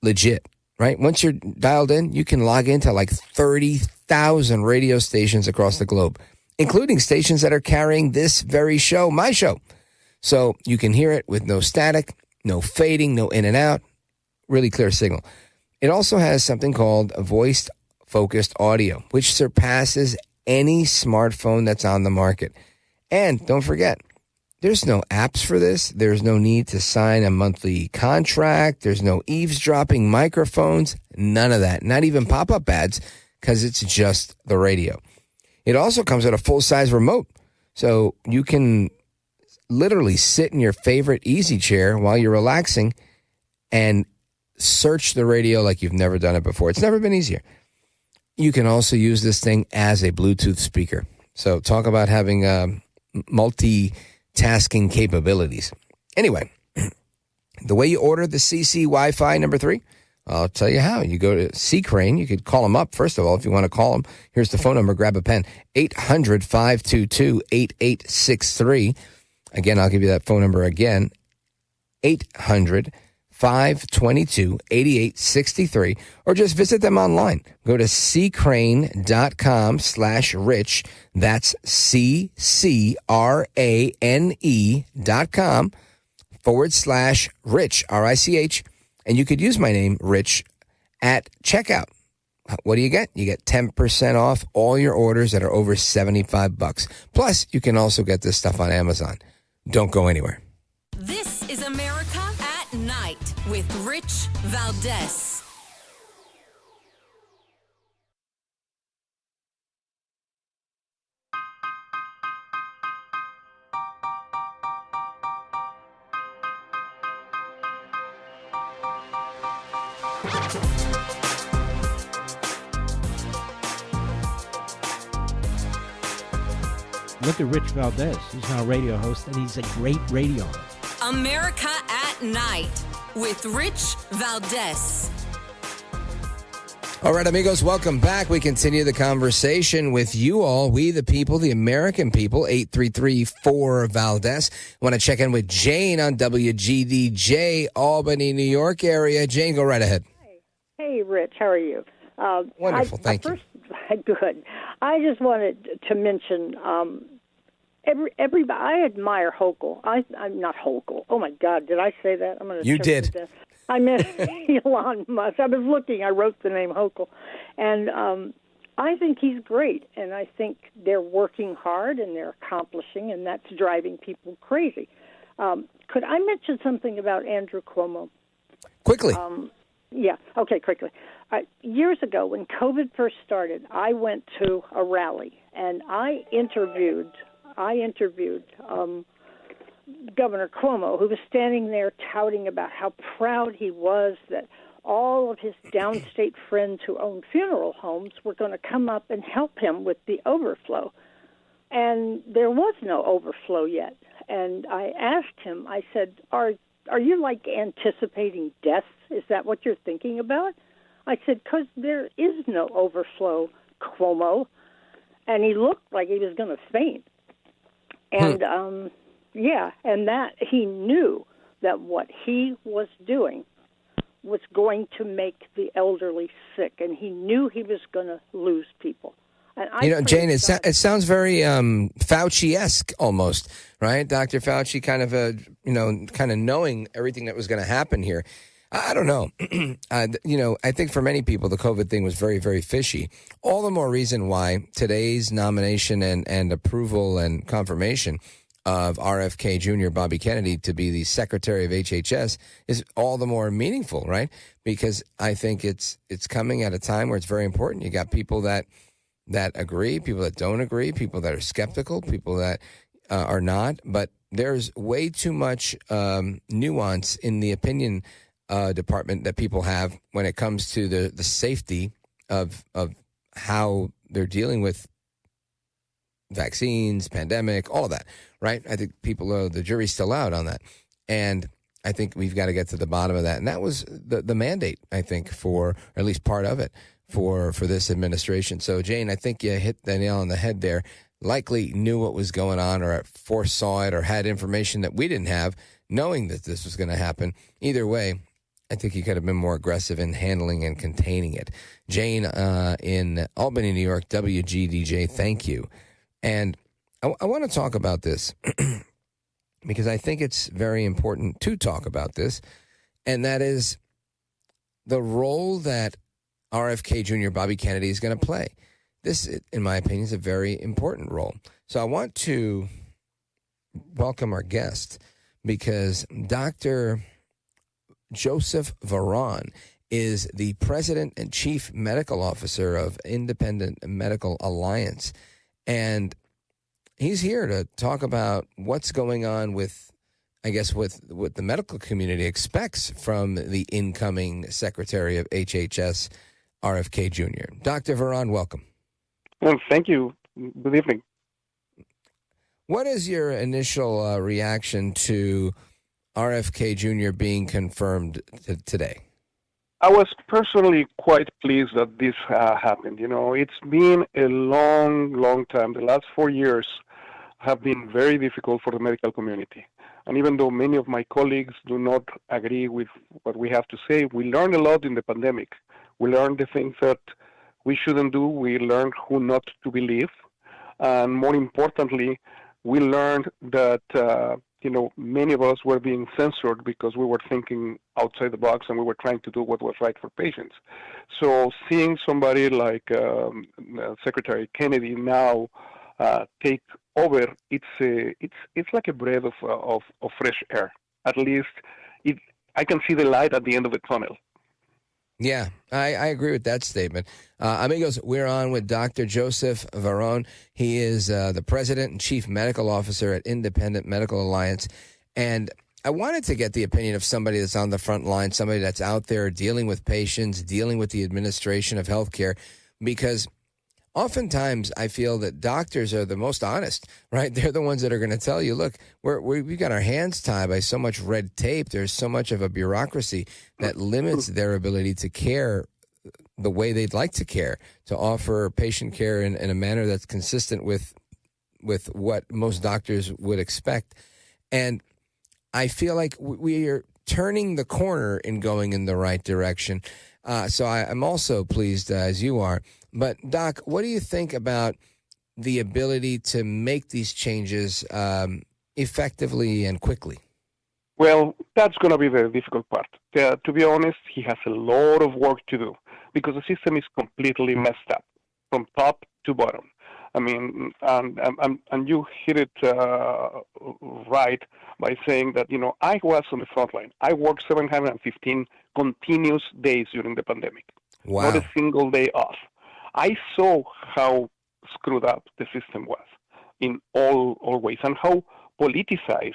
legit, right? Once you're dialed in, you can log into like 30,000 radio stations across the globe, including stations that are carrying this very show, my show. So you can hear it with no static, no fading, no in and out, really clear signal. It also has something called a voice-focused audio, which surpasses any smartphone that's on the market. And don't forget, there's no apps for this. There's no need to sign a monthly contract. There's no eavesdropping microphones, none of that, not even pop-up ads, because it's just the radio. It also comes with a full-size remote, so you can literally sit in your favorite easy chair while you're relaxing and search the radio like you've never done it before. It's never been easier. You can also use this thing as a Bluetooth speaker. So talk about having multitasking capabilities. Anyway, the way you order the CC Wi-Fi number 3, I'll tell you how. You go to C-Crane. You could call them up, first of all, if you want to call them. Here's the phone number. Grab a pen. 800-522-8863. Again, I'll give you that phone number again. 800-522-8863. Or just visit them online. Go to ccrane.com/rich. That's CCRANE.com/rich, RICH. And you could use my name, Rich, at checkout. What do you get? You get 10% off all your orders that are over $75. Plus, you can also get this stuff on Amazon. Don't go anywhere. This is America at Night with Rich Valdez. Look at Rich Valdez. He's now a radio host, and he's a great radio host. America at Night with Rich Valdez. All right, amigos, welcome back. We continue the conversation with you all, we the people, the American people, 833-4-Valdez. I want to check in with Jane on WGDJ, Albany, New York area. Jane, go right ahead. Hey, Rich, how are you? Wonderful, thank you. Good. I just wanted to mention everybody. I admire Hochul. I'm not Hochul. Oh my God, did I say that? I'm going to. You did. I meant Elon Musk. I was looking. I wrote the name Hochul, and I think he's great. And I think they're working hard and they're accomplishing, and that's driving people crazy. Could I mention something about Andrew Cuomo? Quickly. Yeah. Okay. Quickly. Years ago, when COVID first started, I went to a rally and I interviewed Governor Cuomo, who was standing there touting about how proud he was that all of his downstate friends who owned funeral homes were going to come up and help him with the overflow. And there was no overflow yet. And I asked him, I said, are you like anticipating deaths? Is that what you're thinking about? I said, because there is no overflow, Cuomo. And he looked like he was going to faint. And, and that he knew that what he was doing was going to make the elderly sick, and he knew he was going to lose people. And Jane, it sounds very Fauci-esque almost, right? Dr. Fauci kind of knowing everything that was going to happen here. I don't know. I think for many people, the COVID thing was very, very fishy. All the more reason why today's nomination and approval and confirmation of RFK Jr. Bobby Kennedy to be the Secretary of HHS is all the more meaningful, right? Because I think it's coming at a time where it's very important. You got people that agree, people that don't agree, people that are skeptical, people that are not. But there's way too much nuance in the opinion department that people have when it comes to the safety of how they're dealing with vaccines, pandemic, all of that, right? I think the jury's still out on that. And I think we've got to get to the bottom of that. And that was the mandate, I think, or at least part of it for this administration. So, Jane, I think you hit the nail on the head there. Likely knew what was going on or foresaw it or had information that we didn't have, knowing that this was going to happen. Either way, I think he could have been more aggressive in handling and containing it. Jane in Albany, New York, WGDJ, thank you. And I want to talk about this because I think it's very important to talk about this, and that is the role that RFK Jr. Bobby Kennedy is going to play. This, in my opinion, is a very important role. So I want to welcome our guest because Dr. Joseph Varon is the President and Chief Medical Officer of Independent Medical Alliance. And he's here to talk about what's going on with, I guess, with what the medical community expects from the incoming Secretary of HHS, RFK Jr. Dr. Varon, welcome. Well, thank you. Good evening. What is your initial reaction to RFK Jr. being confirmed today? I was personally quite pleased that this happened. You know, it's been a long, long time. The last 4 years have been very difficult for the medical community. And even though many of my colleagues do not agree with what we have to say, we learned a lot in the pandemic. We learned the things that we shouldn't do. We learned who not to believe. And more importantly, we learned that many of us were being censored because we were thinking outside the box and we were trying to do what was right for patients. So seeing somebody like Secretary Kennedy now take over, it's like a breath of fresh air. At least I can see the light at the end of the tunnel. Yeah, I agree with that statement. Amigos, we're on with Dr. Joseph Varon. He is the President and Chief Medical Officer at Independent Medical Alliance. And I wanted to get the opinion of somebody that's on the front line, somebody that's out there dealing with patients, dealing with the administration of healthcare, because oftentimes I feel that doctors are the most honest, right? They're the ones that are going to tell you, look, we've got our hands tied by so much red tape. There's so much of a bureaucracy that limits their ability to care the way they'd like to care, to offer patient care in a manner that's consistent with what most doctors would expect. And I feel like we are turning the corner in going in the right direction. So I'm also pleased, as you are. But, Doc, what do you think about the ability to make these changes effectively and quickly? Well, that's going to be the difficult part. To be honest, he has a lot of work to do because the system is completely messed up from top to bottom. I mean, and you hit it right by saying that, I was on the front line. I worked 715 continuous days during the pandemic. Wow. Not a single day off. I saw how screwed up the system was in all ways and how politicized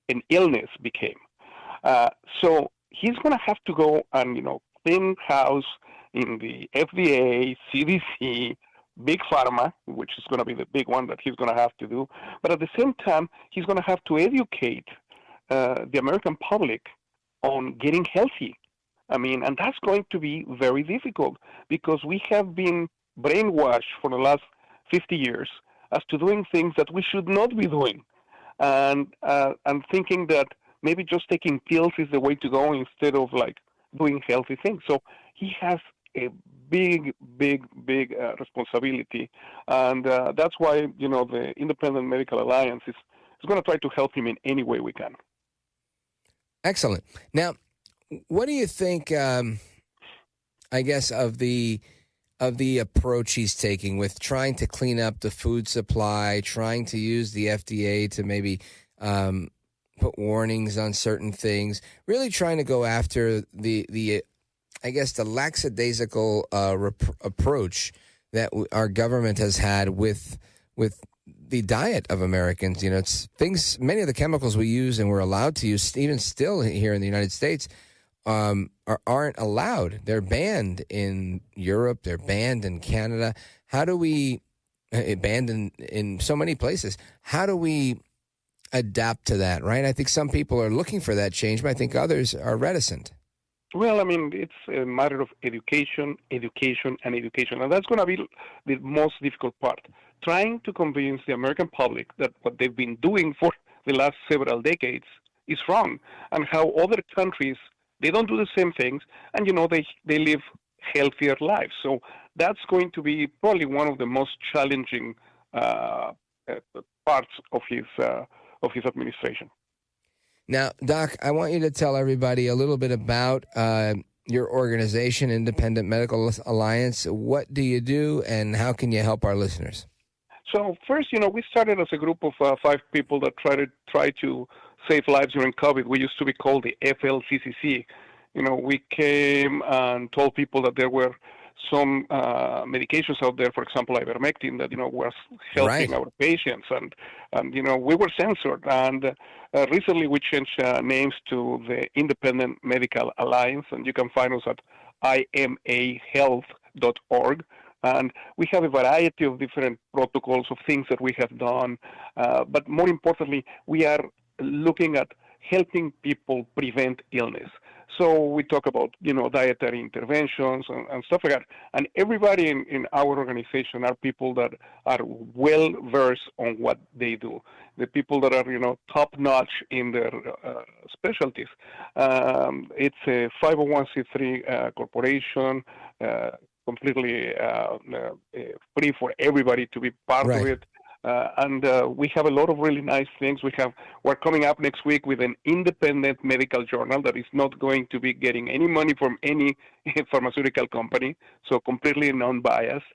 an illness became. So he's going to have to go and, clean house in the FDA, CDC, Big Pharma, which is going to be the big one that he's going to have to do. But at the same time, he's going to have to educate the American public on getting healthy. I mean, and that's going to be very difficult because we have been brainwashed for the last 50 years as to doing things that we should not be doing, and thinking that maybe just taking pills is the way to go instead of doing healthy things. So he has a big responsibility, and that's why the Independent Medical Alliance is going to try to help him in any way we can. Excellent. Now, What do you think, I guess, of the approach he's taking with trying to clean up the food supply, trying to use the FDA to maybe put warnings on certain things, really trying to go after the I guess, the lackadaisical approach that our government has had with the diet of Americans? You know, it's things, many of the chemicals we use and we're allowed to use, even still here in the United States, aren't allowed. They're banned in Europe. They're banned in Canada. How do we, banned in so many places, how do we adapt to that, right? I think some people are looking for that change, but I think others are reticent. Well, I mean, it's a matter of education, and that's going to be the most difficult part. Trying to convince the American public that what they've been doing for the last several decades is wrong, and how other countries, they don't do the same things, and, you know, they live healthier lives. So that's going to be probably one of the most challenging parts of his administration. Now, Doc, I want you to tell everybody a little bit about your organization, Independent Medical Alliance. What do you do, and how can you help our listeners? So first, you know, we started as a group of 5 people that try to save lives during COVID. We used to be called the FLCCC. You know, we came and told people that there were some medications out there, for example, ivermectin, that, you know, was helping our patients, and you know, we were censored. And recently we changed names to the Independent Medical Alliance, and you can find us at imahealth.org. And we have a variety of different protocols of things that we have done, but more importantly, we are looking at helping people prevent illness. So we talk about, you know, dietary interventions and stuff like that. And everybody in our organization are people that are well versed on what they do. The people that are, you know, top notch in their specialties. It's a 501c3 corporation, completely free for everybody to be part of it. And we have a lot of really nice things. We're coming up next week with an independent medical journal that is not going to be getting any money from any pharmaceutical company, so completely non-biased.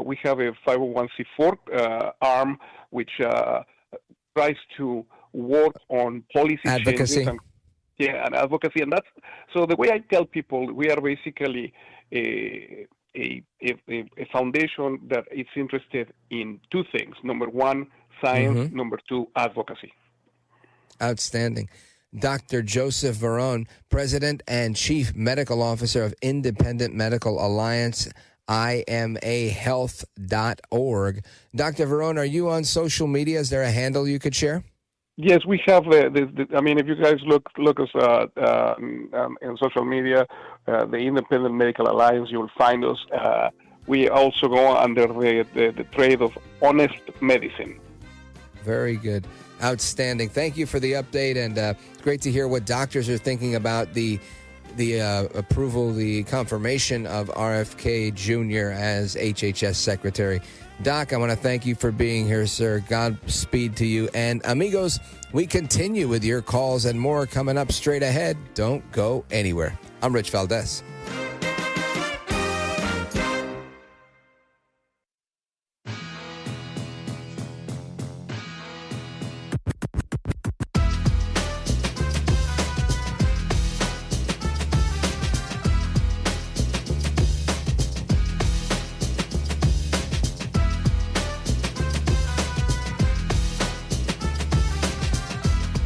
We have a 501c4 arm which tries to work on policy advocacy. Changes and advocacy. And that's so the way I tell people, we are basically a foundation that is interested in 2 things. Number 1, science. Number 2, advocacy. Outstanding. Dr. Joseph Varon, President and Chief Medical Officer of Independent Medical Alliance, imahealth.org. Dr. Varon, are you on social media? Is there a handle you could share? Yes, we have. I mean, if you guys look us in social media, the Independent Medical Alliance, you will find us. We also go under the trade of honest medicine. Very good. Outstanding. Thank you for the update, and great to hear what doctors are thinking about the approval, the confirmation of RFK Jr. as HHS Secretary. Doc, I want to thank you for being here, sir. Godspeed to you. And amigos, we continue with your calls and more coming up straight ahead. Don't go anywhere. I'm Rich Valdez.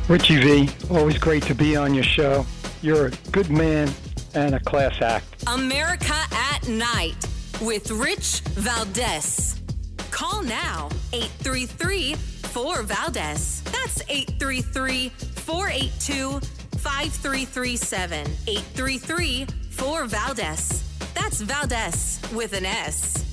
Richie V, always great to be on your show. You're a good man and a class act. America at Night with Rich Valdez. Call now, 833-4-VALDEZ. That's 833-482-5337. 833-4-VALDEZ. That's Valdez with an S.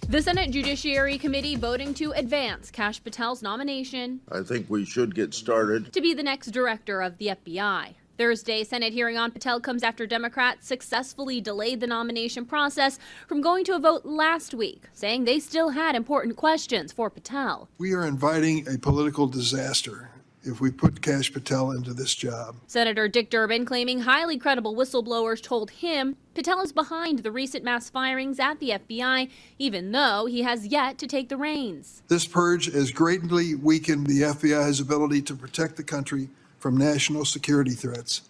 The Senate Judiciary Committee voting to advance Kash Patel's nomination. I think we should get started. To be the next director of the FBI. Thursday, Senate hearing on Patel comes after Democrats successfully delayed the nomination process from going to a vote last week, saying they still had important questions for Patel. We are inviting a political disaster if we put Kash Patel into this job. Senator Dick Durbin claiming highly credible whistleblowers told him Patel is behind the recent mass firings at the FBI, even though he has yet to take the reins. This purge has greatly weakened the FBI's ability to protect the country from national security threats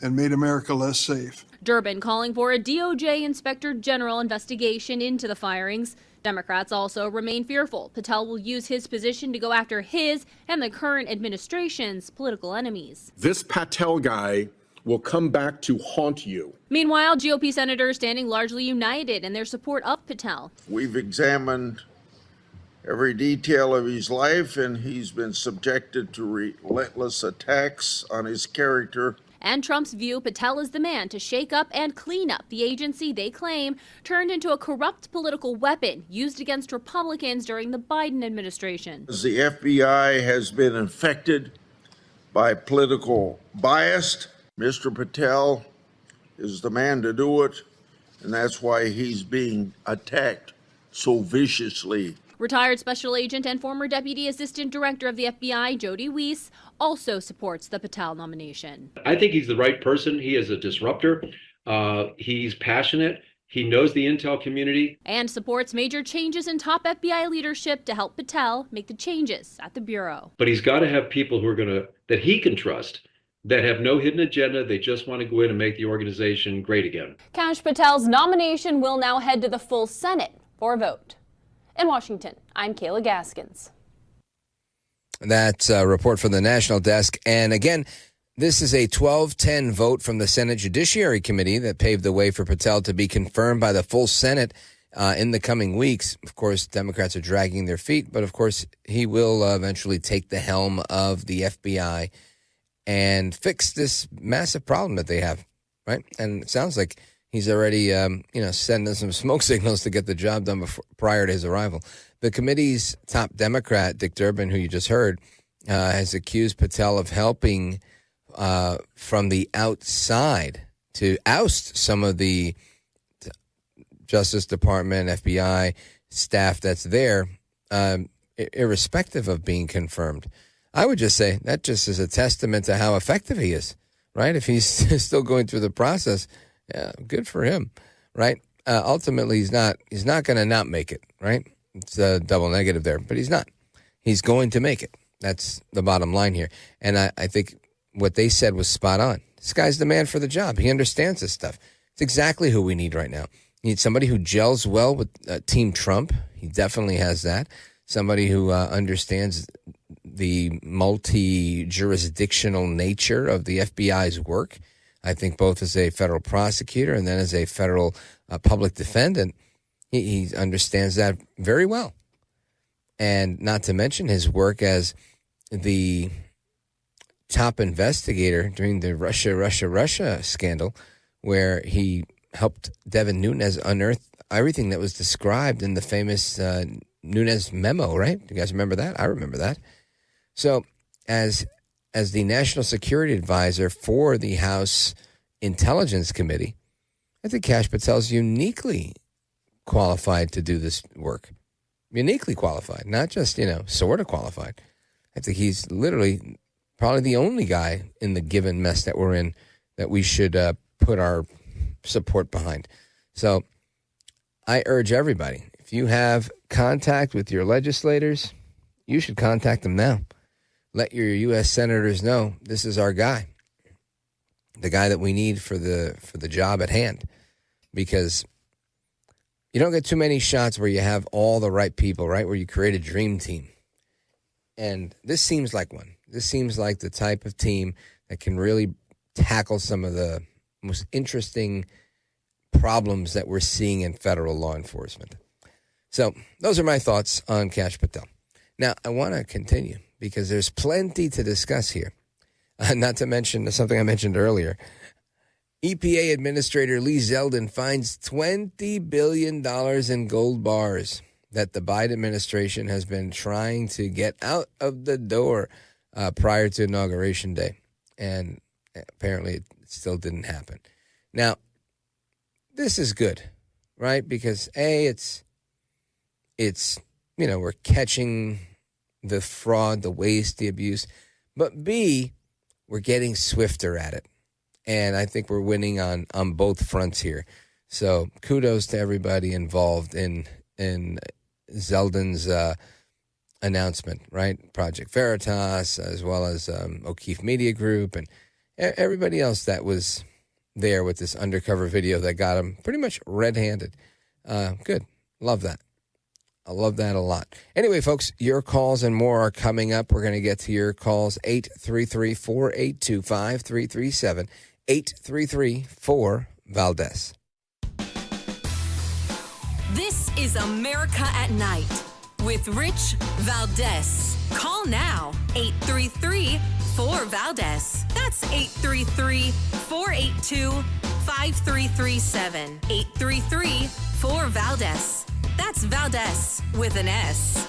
and made America less safe. Durbin calling for a DOJ Inspector General investigation into the firings. Democrats also remain fearful Patel will use his position to go after his and the current administration's political enemies. This Patel guy will come back to haunt you. Meanwhile, GOP senators standing largely united in their support of Patel. We've examined every detail of his life, and he's been subjected to relentless attacks on his character. And Trump's view Patel is the man to shake up and clean up the agency they claim turned into a corrupt political weapon used against Republicans during the Biden administration. The FBI has been infected by political bias. Mr. Patel is the man to do it, and that's why he's being attacked so viciously. Retired Special Agent and former Deputy Assistant Director of the FBI, Jody Weiss, also supports the Patel nomination. I think he's the right person. He is a disruptor. He's passionate. He knows the intel community. And supports major changes in top FBI leadership to help Patel make the changes at the Bureau. But he's got to have people who are that he can trust, that have no hidden agenda. They just want to go in and make the organization great again. Kash Patel's nomination will now head to the full Senate for a vote. In Washington, I'm Kayla Gaskins. That's a report from the National Desk. And again, this is a 12-10 vote from the Senate Judiciary Committee that paved the way for Patel to be confirmed by the full Senate in the coming weeks. Of course, Democrats are dragging their feet, but of course, he will eventually take the helm of the FBI and fix this massive problem that they have, right? And it sounds like he's already, sending some smoke signals to get the job done prior to his arrival. The committee's top Democrat, Dick Durbin, who you just heard, has accused Patel of helping from the outside to oust some of the Justice Department, FBI staff that's there, irrespective of being confirmed. I would just say that just is a testament to how effective he is, right? If he's still going through the process, yeah, good for him, right? Ultimately, he's not going to not make it, right? It's a double negative there, but he's not. He's going to make it. That's the bottom line here. And I think what they said was spot on. This guy's the man for the job. He understands this stuff. It's exactly who we need right now. You need somebody who gels well with Team Trump. He definitely has that. Somebody who understands the multi-jurisdictional nature of the FBI's work. I think both as a federal prosecutor and then as a federal public defendant, he understands that very well. And not to mention his work as the top investigator during the Russia scandal, where he helped Devin Nunes unearth everything that was described in the famous Nunes memo, right? You guys remember that? I remember that. So as the National Security Advisor for the House Intelligence Committee, I think Kash Patel's uniquely qualified to do this work. Uniquely qualified, not just, sort of qualified. I think he's literally probably the only guy in the given mess that we're in that we should put our support behind. So I urge everybody, if you have contact with your legislators, you should contact them now. Let your U.S. senators know this is our guy, the guy that we need for the job at hand, because you don't get too many shots where you have all the right people, right, where you create a dream team. And this seems like one. This seems like the type of team that can really tackle some of the most interesting problems that we're seeing in federal law enforcement. So those are my thoughts on Kash Patel. Now, I want to continue because there's plenty to discuss here, not to mention something I mentioned earlier. EPA Administrator Lee Zeldin finds $20 billion in gold bars that the Biden administration has been trying to get out of the door prior to Inauguration Day. And apparently it still didn't happen. Now, this is good, right? Because, A, it's we're catching the fraud, the waste, the abuse. but B, we're getting swifter at it. And I think we're winning on both fronts here. So kudos to everybody involved in Zeldin's announcement, right? Project Veritas, as well as O'Keefe Media Group, and everybody else that was there with this undercover video that got him pretty much red-handed. Good. Love that. I love that a lot. Anyway, folks, your calls and more are coming up. We're going to get to your calls, 833-482-5337, 833-4-VALDEZ. This is America at Night with Rich Valdez. Call now, 833-4-VALDEZ. That's 833-482-5337. 833-4-VALDEZ. That's Valdez with an S.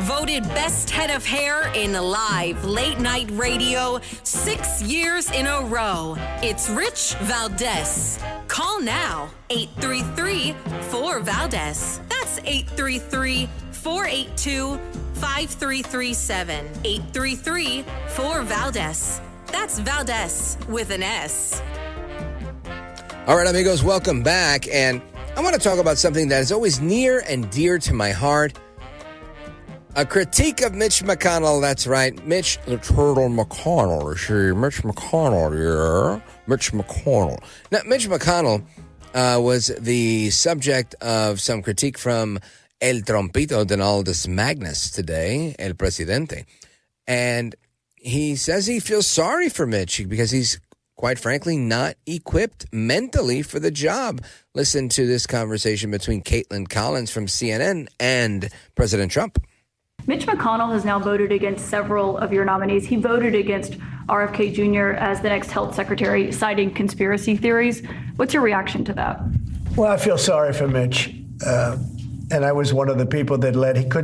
Voted best head of hair in live late night radio 6 years in a row. It's Rich Valdez. Call now, 833-4-VALDEZ. That's 833-482-5337. 833-4-VALDEZ. That's Valdez with an S. All right, amigos, welcome back. And I want to talk about something that is always near and dear to my heart. A critique of Mitch McConnell, that's right. Mitch the Turtle McConnell. See, Mitch McConnell, yeah. Mitch McConnell. Now, Mitch McConnell was the subject of some critique from El Trompito Donaldus Magnus today, El Presidente. And he says he feels sorry for Mitch because he's, quite frankly, not equipped mentally for the job. Listen to this conversation between Caitlin Collins from CNN and President Trump. Mitch McConnell has now voted against several of your nominees. He voted against RFK Jr. as the next health secretary, citing conspiracy theories. What's your reaction to that? Well, I feel sorry for Mitch. And I was one of the people that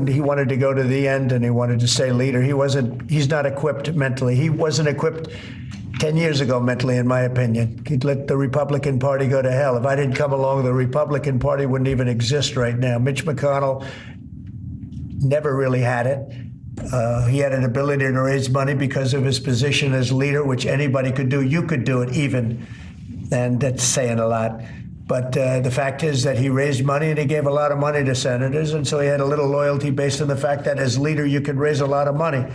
he wanted to go to the end and he wanted to stay leader. He's not equipped mentally. He wasn't equipped 10 years ago mentally, in my opinion. He'd let the Republican Party go to hell. If I didn't come along, the Republican Party wouldn't even exist right now. Mitch McConnell never really had it. He had an ability to raise money because of his position as leader, which anybody could do. You could do it even, and that's saying a lot. But the fact is that he raised money and he gave a lot of money to senators, and so he had a little loyalty based on the fact that as leader you could raise a lot of money.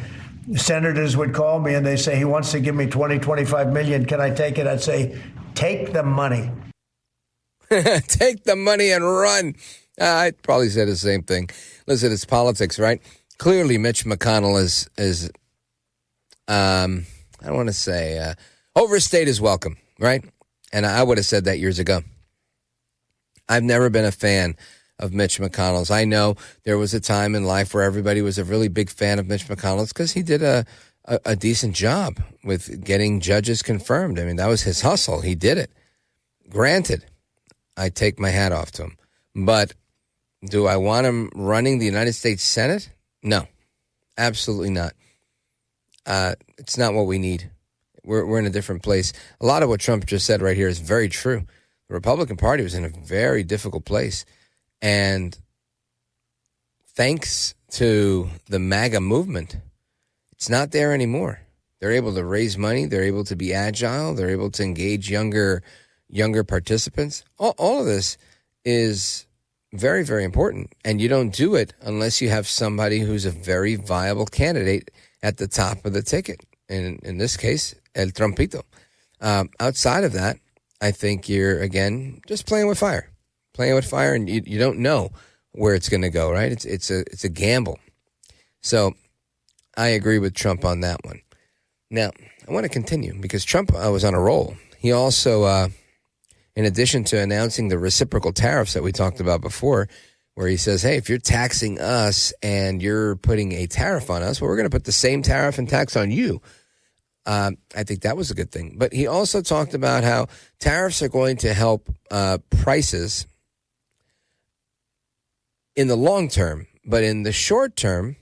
Senators would call me and they say, he wants to give me 25 million. Can I take it? I'd say, take the money. Take the money and run. I'd probably say the same thing. Listen, it's politics, right? Clearly, Mitch McConnell is I don't want to say, overstayed his welcome, right? And I would have said that years ago. I've never been a fan of Mitch McConnell's. I know there was a time in life where everybody was a really big fan of Mitch McConnell's because he did a decent job with getting judges confirmed. I mean, that was his hustle. He did it. Granted, I take my hat off to him. But do I want him running the United States Senate? No, absolutely not. It's not what we need. We're in a different place. A lot of what Trump just said right here is very true. The Republican Party was in a very difficult place. And thanks to the MAGA movement, it's not there anymore. They're able to raise money. They're able to be agile. They're able to engage younger participants. All of this is very, very important. And you don't do it unless you have somebody who's a very viable candidate at the top of the ticket. In this case, El Trompito. Outside of that, I think you're, again, just playing with fire. And you don't know where it's going to go, right? It's a gamble. So I agree with Trump on that one. Now, I want to continue because Trump was on a roll. He also, in addition to announcing the reciprocal tariffs that we talked about before, where he says, hey, if you're taxing us and you're putting a tariff on us, well, we're going to put the same tariff and tax on you. I think that was a good thing. But he also talked about how tariffs are going to help prices in the long term, but in the short term,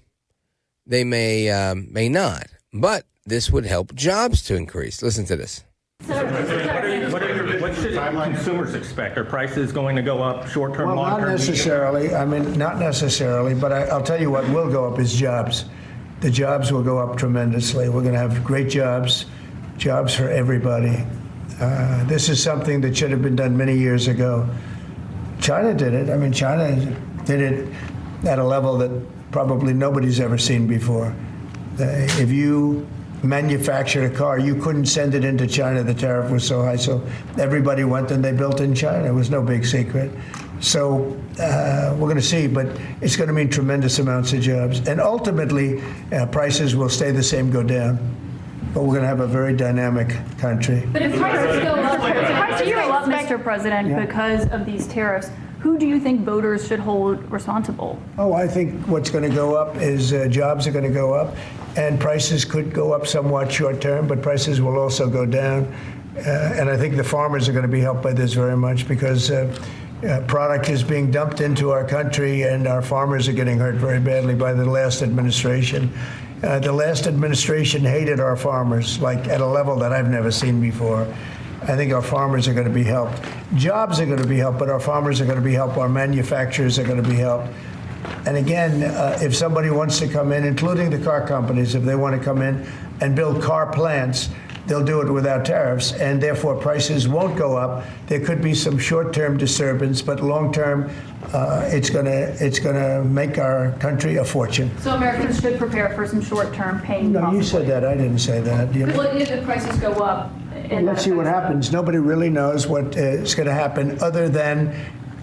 they may not. But this would help jobs to increase. Listen to this. What should consumers expect? Are prices going to go up short-term, well, long-term? Not necessarily. I mean, not necessarily, but I'll tell you what will go up is jobs. The jobs will go up tremendously. We're going to have great jobs for everybody. This is something that should have been done many years ago. China did it. I mean, China did it at a level that probably nobody's ever seen before. If you manufactured a car, you couldn't send it into China. The tariff was so high. So everybody went and they built in China. It was no big secret. So we're going to see, but it's going to mean tremendous amounts of jobs. And ultimately, prices will stay the same, go down. But we're going to have a very dynamic country. But if prices go up, Mr. President, because of these tariffs, who do you think voters should hold responsible? Oh, I think what's going to go up is jobs are going to go up, and prices could go up somewhat short term, but prices will also go down. And I think the farmers are going to be helped by this very much because product is being dumped into our country, and our farmers are getting hurt very badly by the last administration. The last administration hated our farmers, like at a level that I've never seen before. I think our farmers are going to be helped. Jobs are going to be helped, but our farmers are going to be helped. Our manufacturers are going to be helped. And again, if somebody wants to come in, including the car companies, if they want to come in and build car plants, they'll do it without tariffs, and therefore prices won't go up. There could be some short-term disturbance, but long-term, it's gonna make our country a fortune. So Americans should prepare for some short-term pain. No, you said that. I didn't say that. You know? If the prices go up, well, let's see what happens. Nobody really knows what is going to happen, other than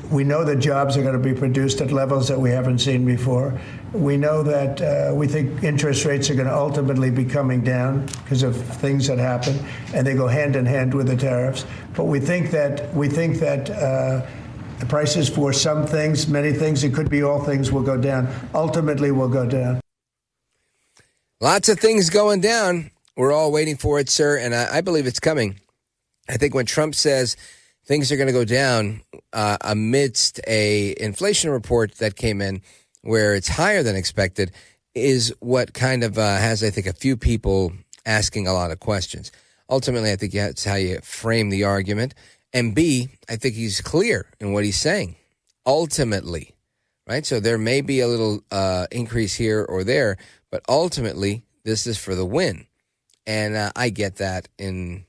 we know that jobs are going to be produced at levels that we haven't seen before. We know that we think interest rates are going to ultimately be coming down because of things that happen, and they go hand in hand with the tariffs. But we think that the prices for some things, many things, it could be all things, will go down. Ultimately, will go down. Lots of things going down. We're all waiting for it, sir, and I believe it's coming. I think when Trump says things are going to go down amidst a inflation report that came in where it's higher than expected is what kind of has, I think, a few people asking a lot of questions. Ultimately, I think that's how you frame the argument. And B, I think he's clear in what he's saying. Ultimately, right? So there may be a little increase here or there, but ultimately, this is for the win. And I get that in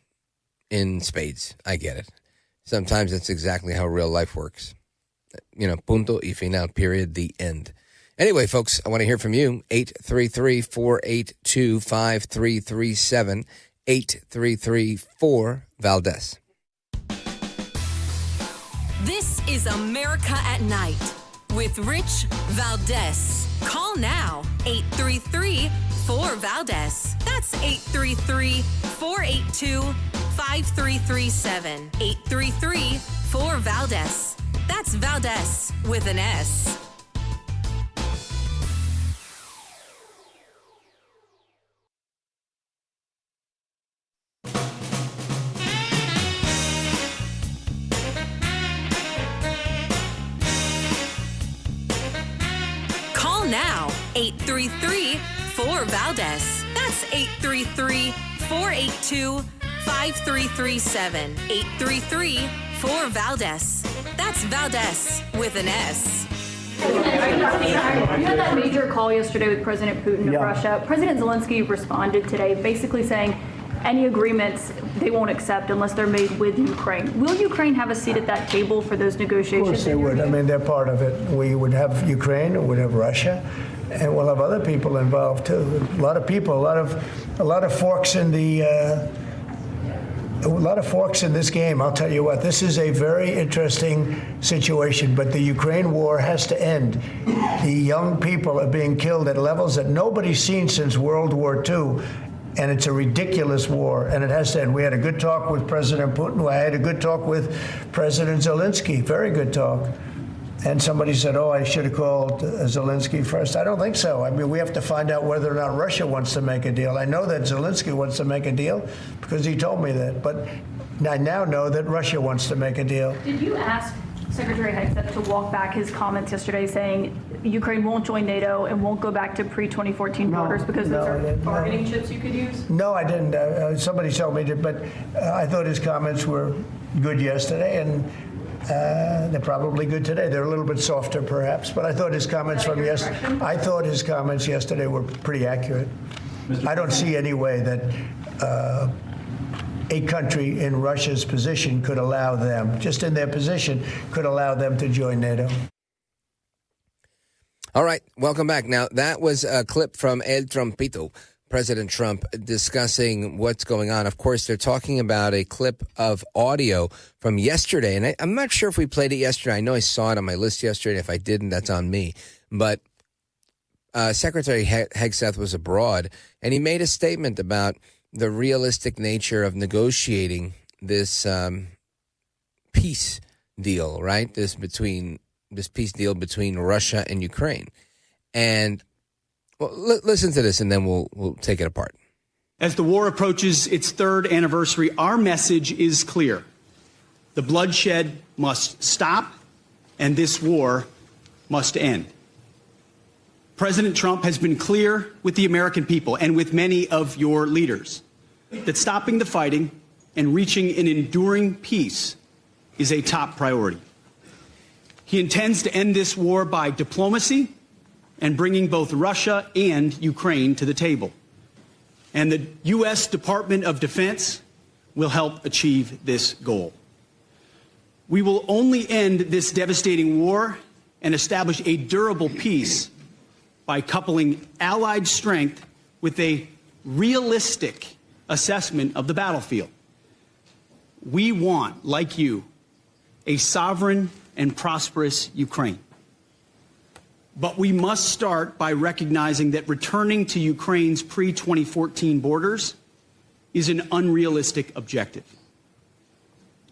spades. I get it. Sometimes that's exactly how real life works. You know, punto y final, period, the end. Anyway, folks, I want to hear from you. 833-482-5337. 833-4-VALDEZ. This is America at Night with Rich Valdez. Call now, 833-4-VALDEZ. That's 833-482-5337. 833-4-VALDEZ. That's Valdez with an S. Call now, 833-4-VALDEZ. That's 833-482-5337. 833-4-VALDEZ. That's Valdez with an S. You had that major call yesterday with President Putin of Russia. President Zelensky responded today basically saying any agreements they won't accept unless they're made with Ukraine. Will Ukraine have a seat at that table for those negotiations? Of course they would. I mean, they're part of it. We would have Ukraine, we would have Russia, and we'll have other people involved too. A lot of people, a lot of forks in the a lot of forks in this game. I'll tell you what, this is a very interesting situation, but the Ukraine war has to end. The young people are being killed at levels that nobody's seen since World War II, and it's a ridiculous war, and it has to end. We had a good talk with President Putin. I had a good talk with President Zelensky, very good talk. And somebody said, oh, I should have called Zelensky first. I don't think so. I mean, we have to find out whether or not Russia wants to make a deal. I know that Zelensky wants to make a deal because he told me that. But I now know that Russia wants to make a deal. Did you ask Secretary Hegseth to walk back his comments yesterday saying Ukraine won't join NATO and won't go back to pre-2014 borders because those are bargaining chips you could use? No, I didn't. Somebody told me that, but I thought his comments were good yesterday, and they're probably good today. They're a little bit softer, perhaps, but I thought his comments from yesterday. I thought his comments yesterday were pretty accurate. I don't see any way that a country in Russia's position could allow them, just in their position, could allow them to join NATO. All right, welcome back. Now, that was a clip from El Trumpito, President Trump, discussing what's going on. Of course, they're talking about a clip of audio from yesterday, and I'm not sure if we played it yesterday. I know I saw it on my list yesterday. If I didn't, that's on me. But Secretary Hegseth was abroad, and he made a statement about the realistic nature of negotiating this peace deal, right? This peace deal between Russia and Ukraine. And well, listen to this, and then we'll take it apart. As the war approaches its third anniversary, our message is clear. The bloodshed must stop, and this war must end. President Trump has been clear with the American people and with many of your leaders that stopping the fighting and reaching an enduring peace is a top priority. He intends to end this war by diplomacy and bringing both Russia and Ukraine to the table. And the U.S. Department of Defense will help achieve this goal. We will only end this devastating war and establish a durable peace by coupling allied strength with a realistic assessment of the battlefield. We want, like you, a sovereign and prosperous Ukraine. But we must start by recognizing that returning to Ukraine's pre-2014 borders is an unrealistic objective.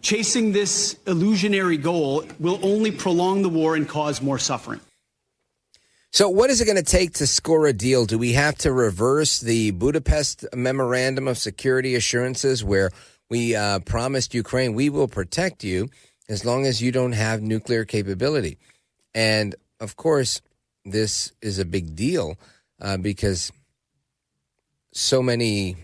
Chasing this illusionary goal will only prolong the war and cause more suffering. So what is it going to take to score a deal? Do we have to reverse the Budapest Memorandum of Security Assurances where we promised Ukraine we will protect you as long as you don't have nuclear capability? And, of course, this is a big deal because so many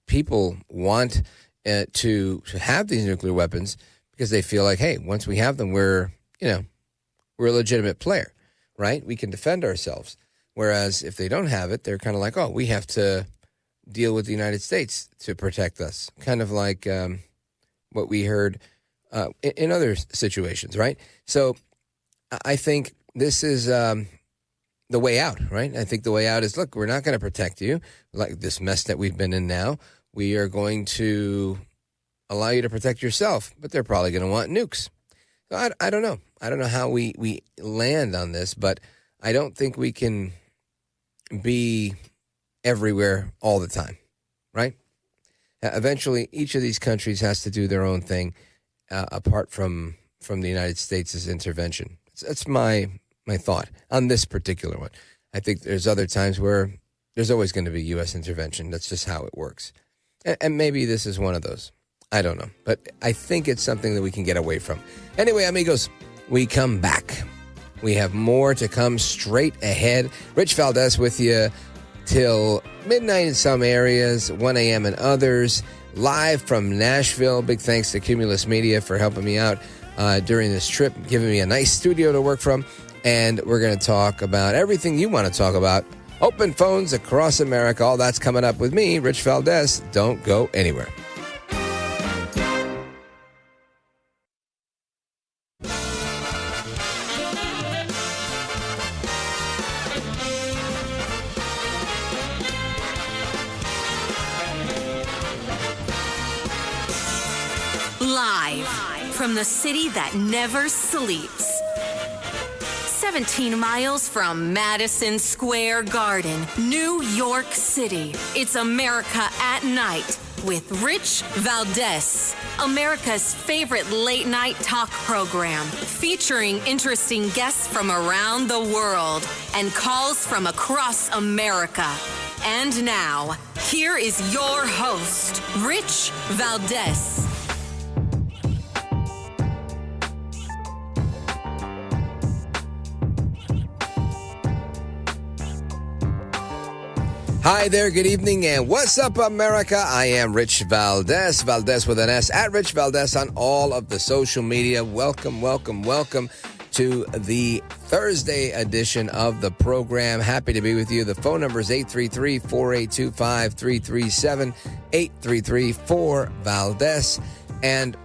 people want to have these nuclear weapons because they feel like, hey, once we have them, we're a legitimate player. Right? We can defend ourselves. Whereas if they don't have it, they're kind of like, oh, we have to deal with the United States to protect us. Kind of like what we heard in other situations, right? So I think this is the way out, right? I think the way out is, look, we're not going to protect you like this mess that we've been in now. We are going to allow you to protect yourself, but they're probably going to want nukes. So I don't know. I don't know how we land on this, but I don't think we can be everywhere all the time, right? Eventually, each of these countries has to do their own thing apart from the United States' intervention. That's my thought on this particular one. I think there's other times where there's always going to be U.S. intervention. That's just how it works. And maybe this is one of those. I don't know. But I think it's something that we can get away from. Anyway, amigos, we come back. We have more to come straight ahead. Rich Valdez with you till midnight in some areas, 1 a.m. in others. Live from Nashville. Big thanks to Cumulus Media for helping me out during this trip, giving me a nice studio to work from. And we're going to talk about everything you want to talk about. Open phones across America. All that's coming up with me, Rich Valdez. Don't go anywhere. Live from the city that never sleeps. 17 miles from Madison Square Garden, New York City. It's America at Night with Rich Valdez, America's favorite late-night talk program, featuring interesting guests from around the world and calls from across America. And now, here is your host, Rich Valdez. Hi there, good evening, and what's up, America? I am Rich Valdez, Valdez with an S, at Rich Valdez on all of the social media. Welcome, welcome, welcome to the Thursday edition of the program. Happy to be with you. The phone number is 833-482-5337, 833-4-VALDEZ. And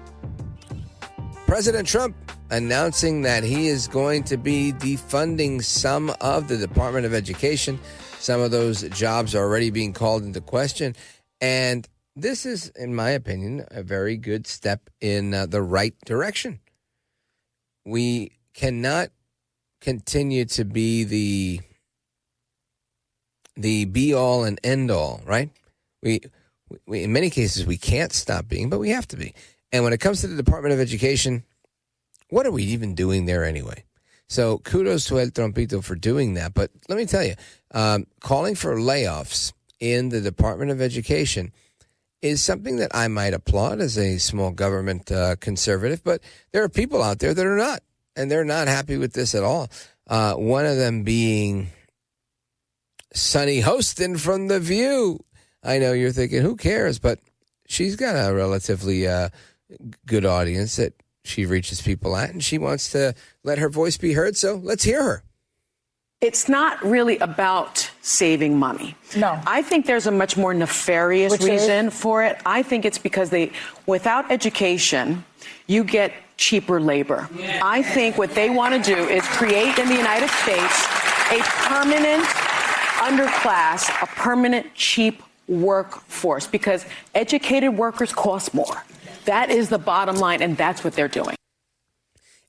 President Trump announcing that he is going to be defunding some of the Department of Education. Some of those jobs are already being called into question. And this is, in my opinion, a very good step in the right direction. We cannot continue to be the be-all and end-all, right? We in many cases, we can't stop being, but we have to be. And when it comes to the Department of Education, what are we even doing there anyway? So kudos to El Trompito for doing that. But let me tell you, calling for layoffs in the Department of Education is something that I might applaud as a small government conservative. But there are people out there that are not, and they're not happy with this at all. One of them being Sunny Hostin from The View. I know you're thinking, who cares? But she's got a relatively good audience that she reaches people at, and she wants to let her voice be heard. So let's hear her. It's not really about saving money. No. I think there's a much more nefarious reason for it. I think it's because without education, you get cheaper labor. Yeah. I think what they want to do is create in the United States a permanent underclass, a permanent cheap workforce, because educated workers cost more. That is the bottom line, and that's what they're doing.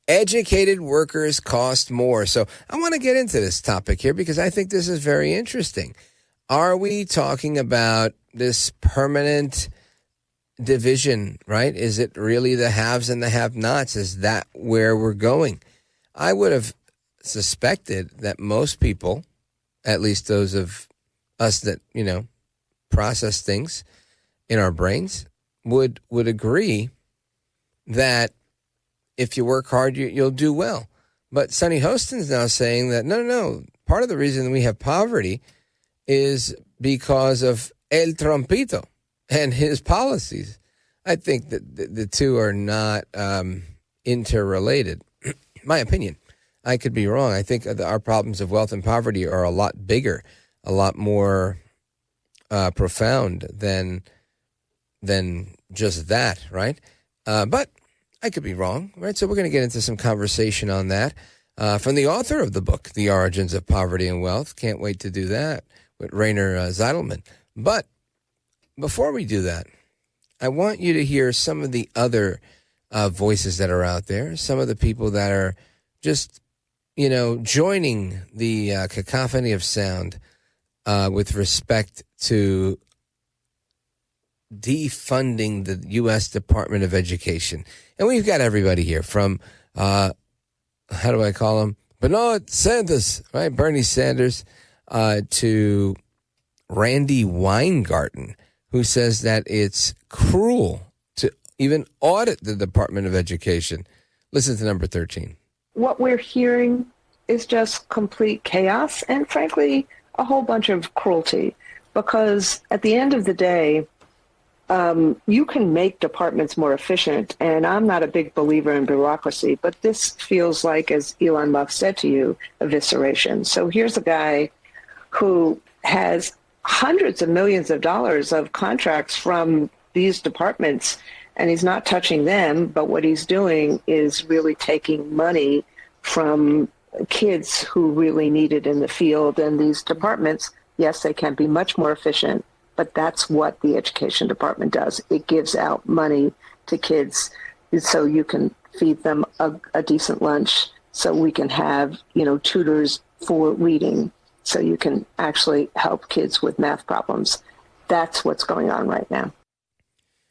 Educated workers cost more. So I want to get into this topic here because I think this is very interesting. Are we talking about this permanent division, right? Is it really the haves and the have-nots? Is that where we're going? I would have suspected that most people, at least those of us that, process things in our brains, would agree that if you work hard, you'll do well. But Sunny Hostin's now saying that, no. Part of the reason we have poverty is because of El Trompito and his policies. I think that the two are not interrelated. My opinion. I could be wrong. I think our problems of wealth and poverty are a lot bigger, a lot more profound than just that, right? But I could be wrong, right? So we're going to get into some conversation on that from the author of the book, The Origins of Poverty and Wealth. Can't wait to do that with Rainer Zitelmann. But before we do that, I want you to hear some of the other voices that are out there, some of the people that are just, joining the cacophony of sound with respect to defunding the U.S. Department of Education. And we've got everybody here from, how do I call him? Bernard Sanders, right? Bernie Sanders, to Randy Weingarten, who says that it's cruel to even audit the Department of Education. Listen to number 13. What we're hearing is just complete chaos and, frankly, a whole bunch of cruelty. Because at the end of the day, you can make departments more efficient, and I'm not a big believer in bureaucracy, but this feels like, as Elon Musk said to you, evisceration. So here's a guy who has hundreds of millions of dollars of contracts from these departments, and he's not touching them, but what he's doing is really taking money from kids who really need it in the field. And these departments, yes, they can be much more efficient, but that's what the education department does. It gives out money to kids so you can feed them a decent lunch, so we can have, tutors for reading, so you can actually help kids with math problems. That's what's going on right now.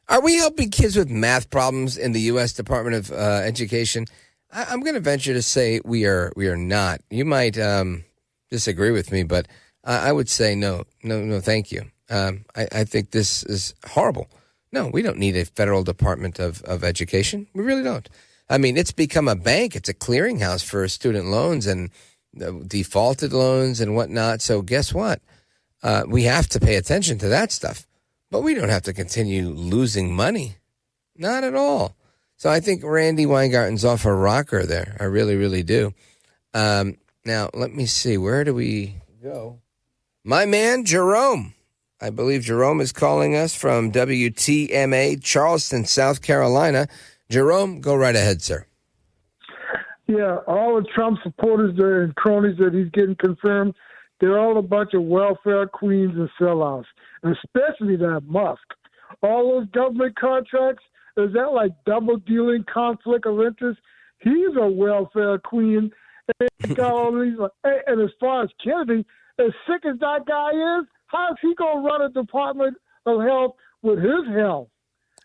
Are we helping kids with math problems in the U.S. Department of Education? I'm going to venture to say we are not. You might disagree with me, but I would say no, thank you. I think this is horrible. No, we don't need a federal Department of Education. We really don't. I mean, it's become a bank. It's a clearinghouse for student loans and defaulted loans and whatnot. So guess what? We have to pay attention to that stuff. But we don't have to continue losing money. Not at all. So I think Randy Weingarten's off a rocker there. I really, really do. Now, let me see. Where do we go? My man, Jerome. I believe Jerome is calling us from WTMA, Charleston, South Carolina. Jerome, go right ahead, sir. Yeah, all the Trump supporters and cronies that he's getting confirmed, they're all a bunch of welfare queens and sellouts, especially that Musk. All those government contracts, is that like double-dealing conflict of interest? He's a welfare queen. And, got all these, and as far as Kennedy, as sick as that guy is, how is he going to run a Department of Health with his health?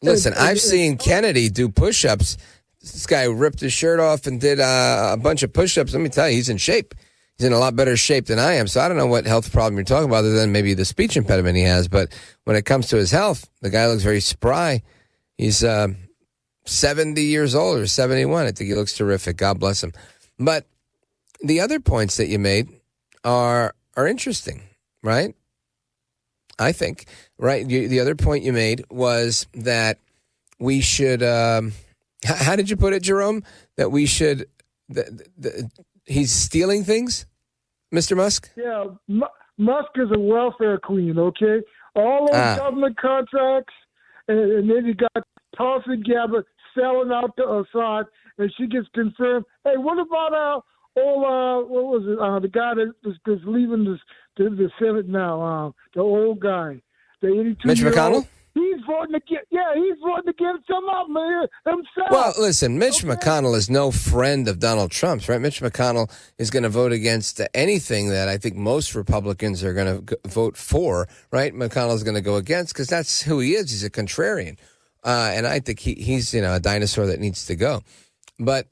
Listen, I've seen Kennedy do push-ups. This guy ripped his shirt off and did a bunch of push-ups. Let me tell you, he's in shape. He's in a lot better shape than I am. So I don't know what health problem you're talking about other than maybe the speech impediment he has. But when it comes to his health, the guy looks very spry. He's 70 years old or 71. I think he looks terrific. God bless him. But the other points that you made are interesting, right? I think, right? The other point you made was that we should, how did you put it, Jerome? That we should, he's stealing things, Mr. Musk? Yeah, Musk is a welfare queen, okay? All those government contracts, and then you got Tulsi Gabbard selling out to Assad, and she gets confirmed. Hey, what about what was it? The guy that's leaving the Senate now, the old guy, the 82-year-old. Mitch McConnell? He's voting to get some up, man, himself. Well, listen, Mitch McConnell is no friend of Donald Trump's, right? Mitch McConnell is going to vote against anything that I think most Republicans are going to vote for, right? McConnell's going to go against because that's who he is. He's a contrarian. And I think he's a dinosaur that needs to go. But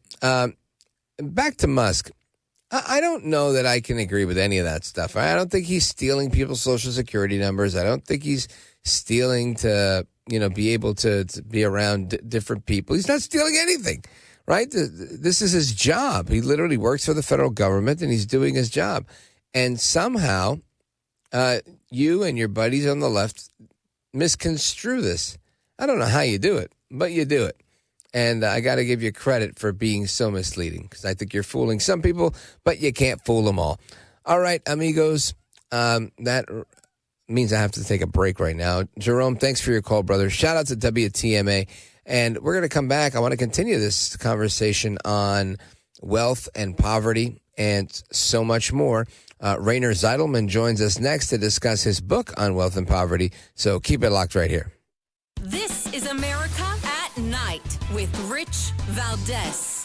back to Musk. I don't know that I can agree with any of that stuff. I don't think he's stealing people's Social Security numbers. I don't think he's stealing to, be able to be around different people. He's not stealing anything, right? This is his job. He literally works for the federal government, and he's doing his job. And somehow you and your buddies on the left misconstrue this. I don't know how you do it, but you do it. And I got to give you credit for being so misleading because I think you're fooling some people, but you can't fool them all. All right, amigos, that means I have to take a break right now. Jerome, thanks for your call, brother. Shout out to WTMA. And we're going to come back. I want to continue this conversation on wealth and poverty and so much more. Rainer Zitelmann joins us next to discuss his book on wealth and poverty. So keep it locked right here. This is America at Night with Rich Valdez.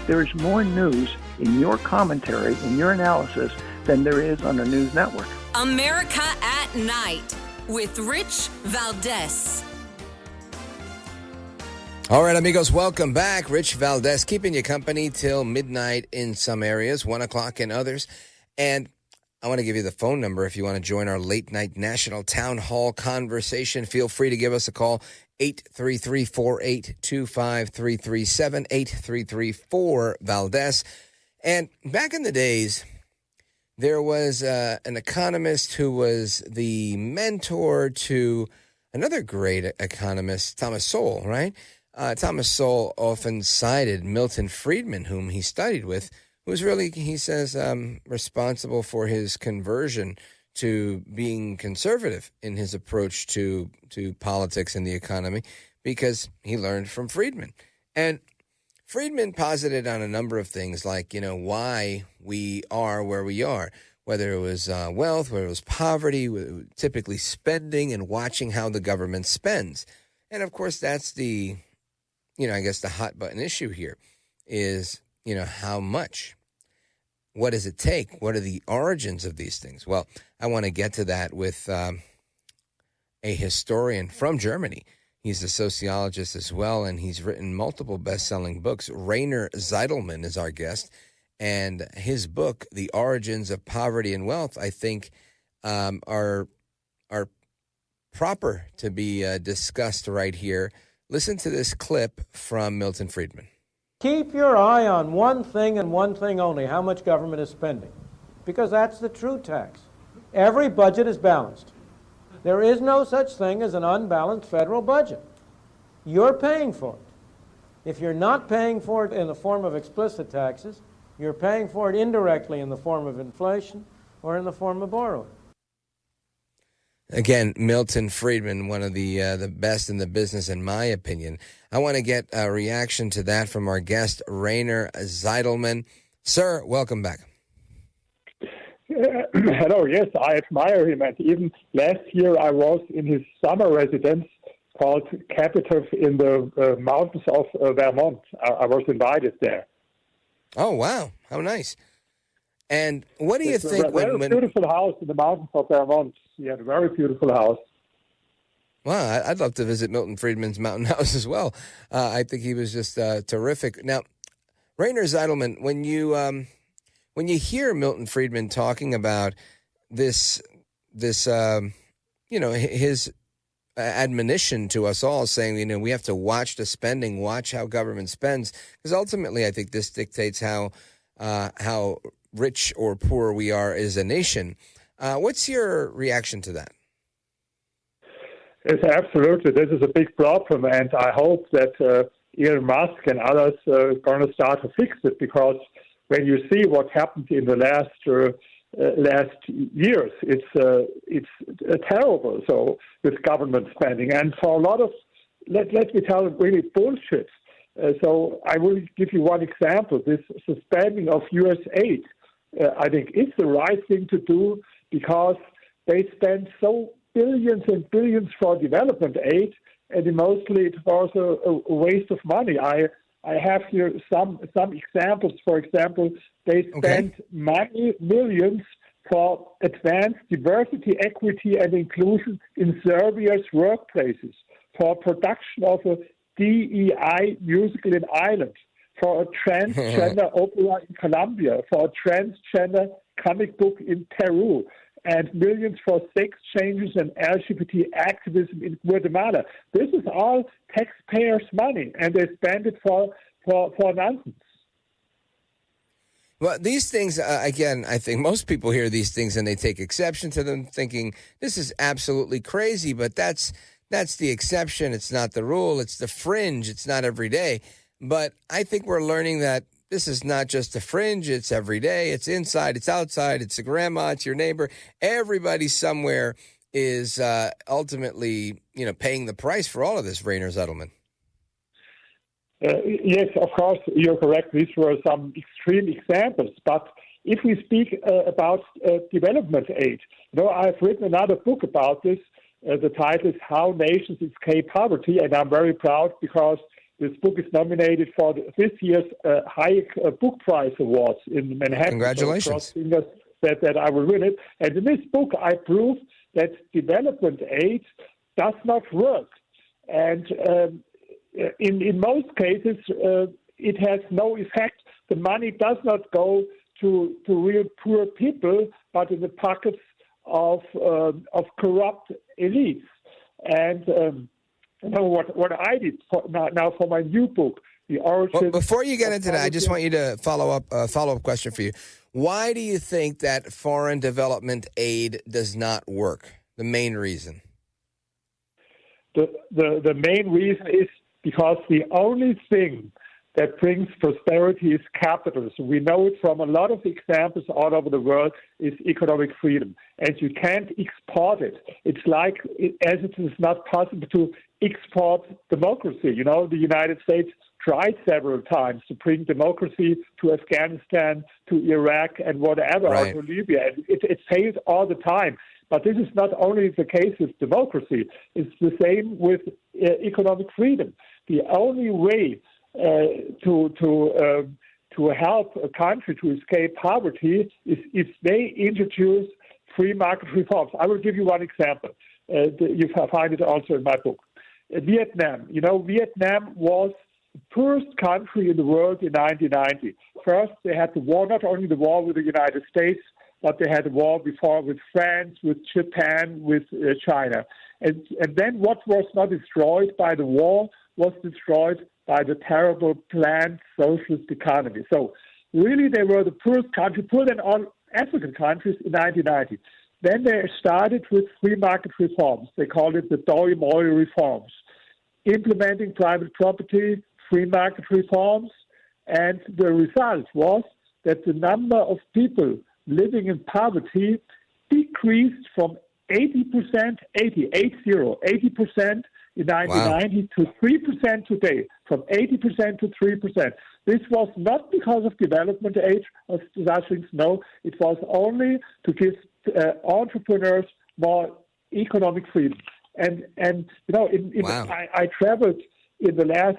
There is more news in your commentary, in your analysis, than there is on the news network. America at Night with Rich Valdez. All right, amigos, welcome back. Rich Valdez keeping you company till midnight in some areas, 1 o'clock in others. And I want to give you the phone number if you want to join our late night national town hall conversation. Feel free to give us a call, 833-482-5337, 833-4-Valdez. And back in the days, there was an economist who was the mentor to another great economist, Thomas Sowell, right? Thomas Sowell often cited Milton Friedman, whom he studied with, who was really, he says, responsible for his conversion to being conservative in his approach to politics and the economy, because he learned from Friedman. And Friedman posited on a number of things like, why we are where we are. whether it was wealth, whether it was poverty, typically spending and watching how the government spends. And of course, that's the, I guess the hot button issue here is, how much? What does it take? What are the origins of these things? Well, I want to get to that with a historian from Germany. He's a sociologist as well, and he's written multiple best-selling books. Rainer Zitelmann is our guest, and his book, The Origins of Poverty and Wealth, I think are proper to be discussed right here. Listen to this clip from Milton Friedman. Keep your eye on one thing and one thing only, how much government is spending, because that's the true tax. Every budget is balanced. There is no such thing as an unbalanced federal budget. You're paying for it. If you're not paying for it in the form of explicit taxes, you're paying for it indirectly in the form of inflation or in the form of borrowing. Again, Milton Friedman, one of the best in the business, in my opinion. I want to get a reaction to that from our guest, Rainer Zitelmann. Sir, welcome back. Hello, yes, I admire him. And even last year I was in his summer residence called Capitol in the mountains of Vermont. I was invited there. Oh, wow. How nice. And what do you think? It's a very beautiful house in the mountains of Vermont. He had a very beautiful house. Wow, I'd love to visit Milton Friedman's mountain house as well. I think he was just terrific. Now, Rainer Zitelmann, when you hear Milton Friedman talking about this, his admonition to us all, saying, we have to watch the spending, watch how government spends, because ultimately, I think this dictates how rich or poor we are as a nation. What's your reaction to that? Yes, absolutely. This is a big problem, and I hope that Elon Musk and others are going to start to fix it, because when you see what happened in the last years, it's terrible. So with government spending, and for a lot of let me tell you, really bullshit. So I will give you one example. This suspending of U.S. aid, I think, is the right thing to do, because they spend so billions and billions for development aid, and mostly it was a waste of money. I have here some examples. For example, they spend millions for advanced diversity, equity, and inclusion in Serbia's workplaces, for production of a DEI musical in Ireland, for a transgender opera in Colombia, for a transgender comic book in Peru, and millions for sex changes and LGBT activism in Guatemala. This is all taxpayers' money, and they spend it for nonsense. Well, these things, again, I think most people hear these things and they take exception to them, thinking this is absolutely crazy, but that's the exception. It's not the rule. It's the fringe. It's not every day. But I think we're learning that this is not just a fringe. It's every day. It's inside. It's outside. It's a grandma. It's your neighbor. Everybody somewhere is ultimately, paying the price for all of this, Rainer Zitelmann. Yes, of course, you're correct. These were some extreme examples. But if we speak about development aid, I've written another book about this. The title is How Nations Escape Poverty, and I'm very proud because this book is nominated for this year's Hayek Book Prize Awards in Manhattan. Congratulations. So that I will win it. And in this book, I prove that development aid does not work. And in most cases, it has no effect. The money does not go to real poor people, but in the pockets of corrupt elites. And what I did now for my new book, The Origin. Well, before you get into that, I just want you to follow up question for you. Why do you think that foreign development aid does not work? The main reason. The main reason is because the only thing that brings prosperity is capitalism. We know it from a lot of examples all over the world, is economic freedom. And you can't export it. It's like, as it is not possible to export democracy. The United States tried several times to bring democracy to Afghanistan, to Iraq, and whatever, or to Libya. It fails all the time. But this is not only the case with democracy, it's the same with economic freedom. The only way to help a country to escape poverty is if they introduce free market reforms. I will give you one example. You find it also in my book. Vietnam. Vietnam was the poorest country in the world in 1990. First, they had the war, not only the war with the United States, but they had a war before with France, with Japan, with China. And then what was not destroyed by the war was destroyed by the terrible planned socialist economy. So really they were the poorest country, poorer than all African countries in 1990. Then they started with free market reforms. They called it the Doi Moi reforms, implementing private property, free market reforms, and the result was that the number of people living in poverty decreased from 80% in 1990 to 3% today, from 80% to 3%. This was not because of development aid or such things. No, it was only to give entrepreneurs more economic freedom. I traveled in the last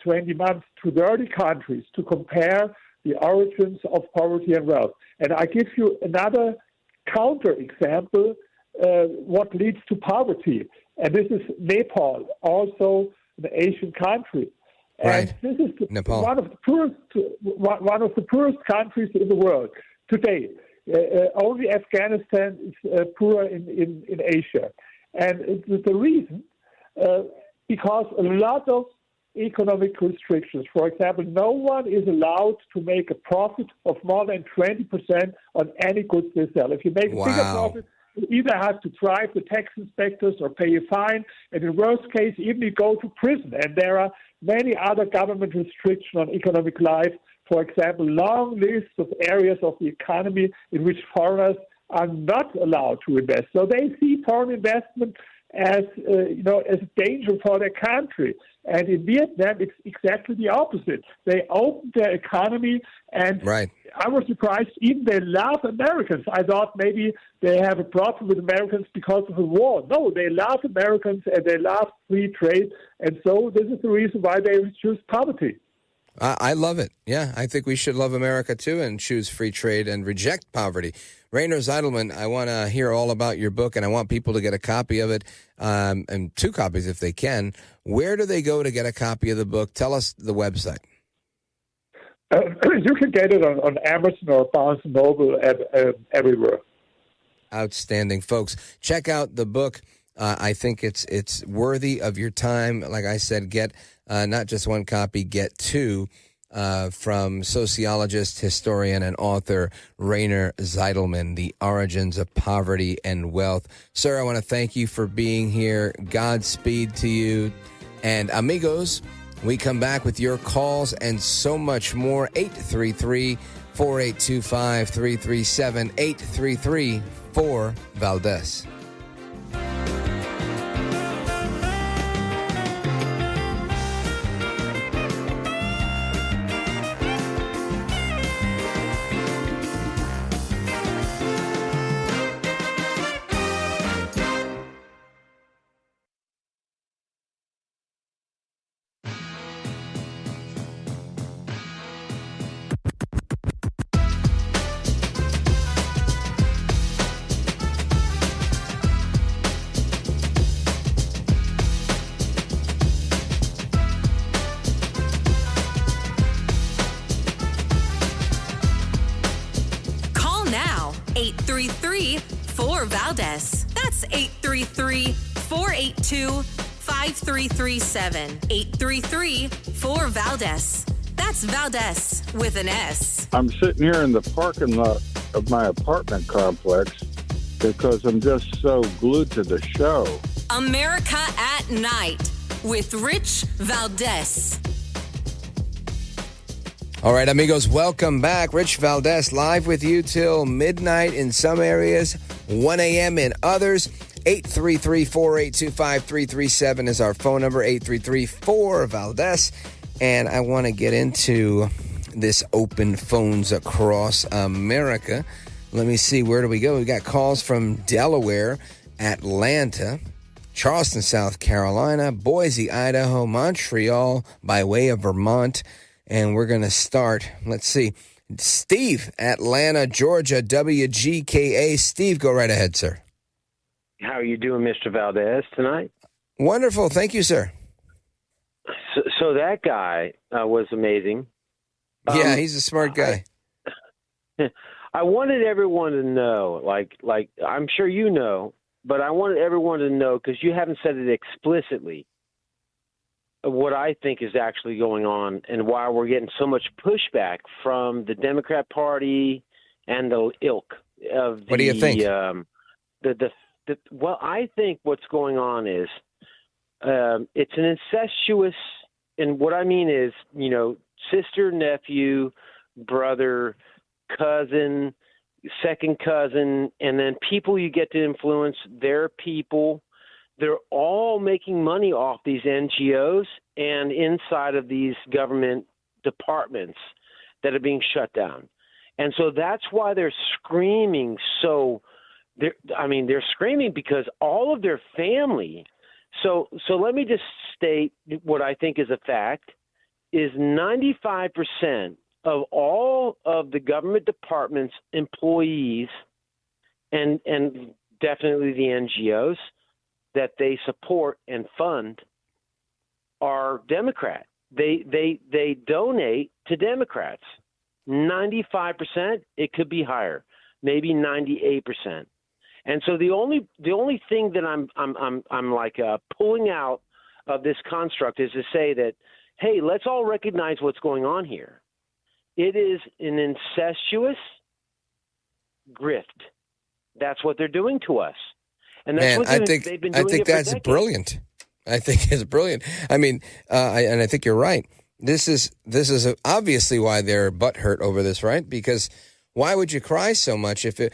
20 months to 30 countries to compare the origins of poverty and wealth. And I give you another counter example, what leads to poverty. And this is Nepal, also an Asian country. And this is one of the poorest countries in the world today. Only Afghanistan is poorer in Asia. And the reason, because a lot of economic restrictions. For example, no one is allowed to make a profit of more than 20% on any goods they sell. If you make a bigger profit, you either have to bribe the tax inspectors or pay a fine, and in worst case, even you go to prison. And there are many other government restrictions on economic life. For example, long lists of areas of the economy in which foreigners are not allowed to invest. So they see foreign investment as a danger for their country. And in Vietnam, it's exactly the opposite. They opened their economy, and I was surprised. Even they love Americans. I thought maybe they have a problem with Americans because of the war. No, they love Americans, and they love free trade. And so this is the reason why they choose poverty. I love it. Yeah, I think we should love America, too, and choose free trade and reject poverty. Rainer Zitelmann, I want to hear all about your book, and I want people to get a copy of it, and 2 copies if they can. Where do they go to get a copy of the book? Tell us the website. You can get it on Amazon or Barnes & Noble everywhere. Outstanding, folks. Check out the book. I think it's worthy of your time. Like I said, get not just 1 copy, get 2 from sociologist, historian, and author Rainer Zitelmann, The Origins of Poverty and Wealth. Sir, I want to thank you for being here. Godspeed to you. And amigos, we come back with your calls and so much more. 833-4825-337, 833-4-Valdez. Now, 833-4-Valdez. That's 833-482-5337. 833-4-Valdez. That's Valdez with an S. I'm sitting here in the parking lot of my apartment complex because I'm just so glued to the show. America at Night with Rich Valdez. All right, amigos, welcome back. Rich Valdez live with you till midnight in some areas, 1 a.m. in others. 833-482-5337 is our phone number, 833-4-Valdez. and I want to get into this open phones across America. Let me see, where do we go? We got calls from Delaware, Atlanta, Charleston, South Carolina, Boise, Idaho, Montreal, by way of Vermont. And we're going to start, let's see, Steve, Atlanta, Georgia, WGKA. Steve, go right ahead, sir. How are you doing, Mr. Valdez, tonight? Wonderful. Thank you, sir. So that guy was amazing. Yeah, he's a smart guy. I wanted everyone to know, like I'm sure you know, but I wanted everyone to know, because you haven't said it explicitly, what I think is actually going on and why we're getting so much pushback from the Democrat Party and the ilk of the. What do you think? Well, I think what's going on is it's an incestuous, and what I mean is, sister, nephew, brother, cousin, second cousin, and then people you get to influence, their people. They're all making money off these NGOs and inside of these government departments that are being shut down. And so that's why they're screaming. They're screaming because all of their family. So let me just state what I think is a fact, is 95% of all of the government departments' employees and definitely the NGOs that they support and fund are Democrat. They donate to Democrats. 95%, it could be higher, maybe 98%. And so the only thing that I'm like pulling out of this construct is to say that, hey, let's all recognize what's going on here. It is an incestuous grift. That's what they're doing to us. And that's what they've been doing. I think that's brilliant. I think it's brilliant. I mean, and I think you're right. This is obviously why they're butthurt over this, right? Because why would you cry so much if it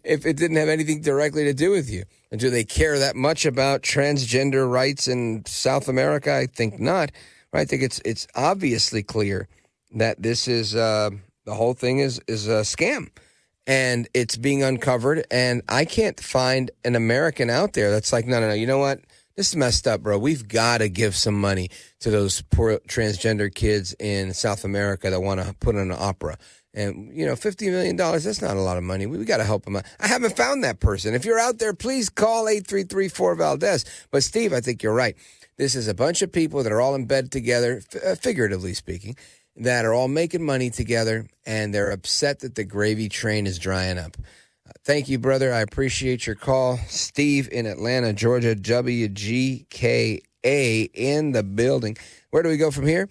didn't have anything directly to do with you? And do they care that much about transgender rights in South America? I think not. Right? I think it's obviously clear that this is the whole thing is a scam. And it's being uncovered, and I can't find an American out there that's like, no, you know what? This is messed up, bro. We've got to give some money to those poor transgender kids in South America that want to put on an opera. And, $50 million, that's not a lot of money. We got to help them out. I haven't found that person. If you're out there, please call 833-4-VALDEZ. But, Steve, I think you're right. This is a bunch of people that are all in bed together, figuratively speaking, that are all making money together, and they're upset that the gravy train is drying up. Thank you, brother. I appreciate your call. Steve in Atlanta, Georgia, WGKA in the building. Where do we go from here?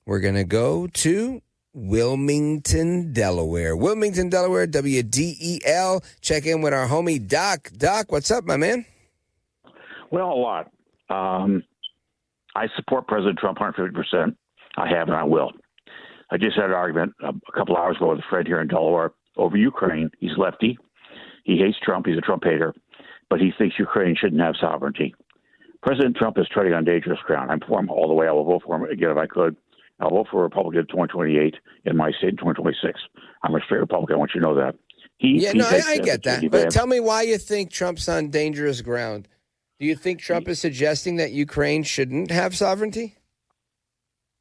We're going to go to Wilmington, Delaware. Wilmington, Delaware, WDEL. Check in with our homie, Doc. Doc, what's up, my man? Well, a lot. I support President Trump 150%. I have and I will. I just had an argument a couple hours ago with a friend here in Delaware over Ukraine. He's lefty. He hates Trump. He's a Trump hater. But he thinks Ukraine shouldn't have sovereignty. President Trump is treading on dangerous ground. I'm for him all the way. I will vote for him again if I could. I'll vote for a Republican in 2028 in my state in 2026. I'm a straight Republican. I want you to know that. I get that. But tell me why you think Trump's on dangerous ground. Do you think Trump is suggesting that Ukraine shouldn't have sovereignty?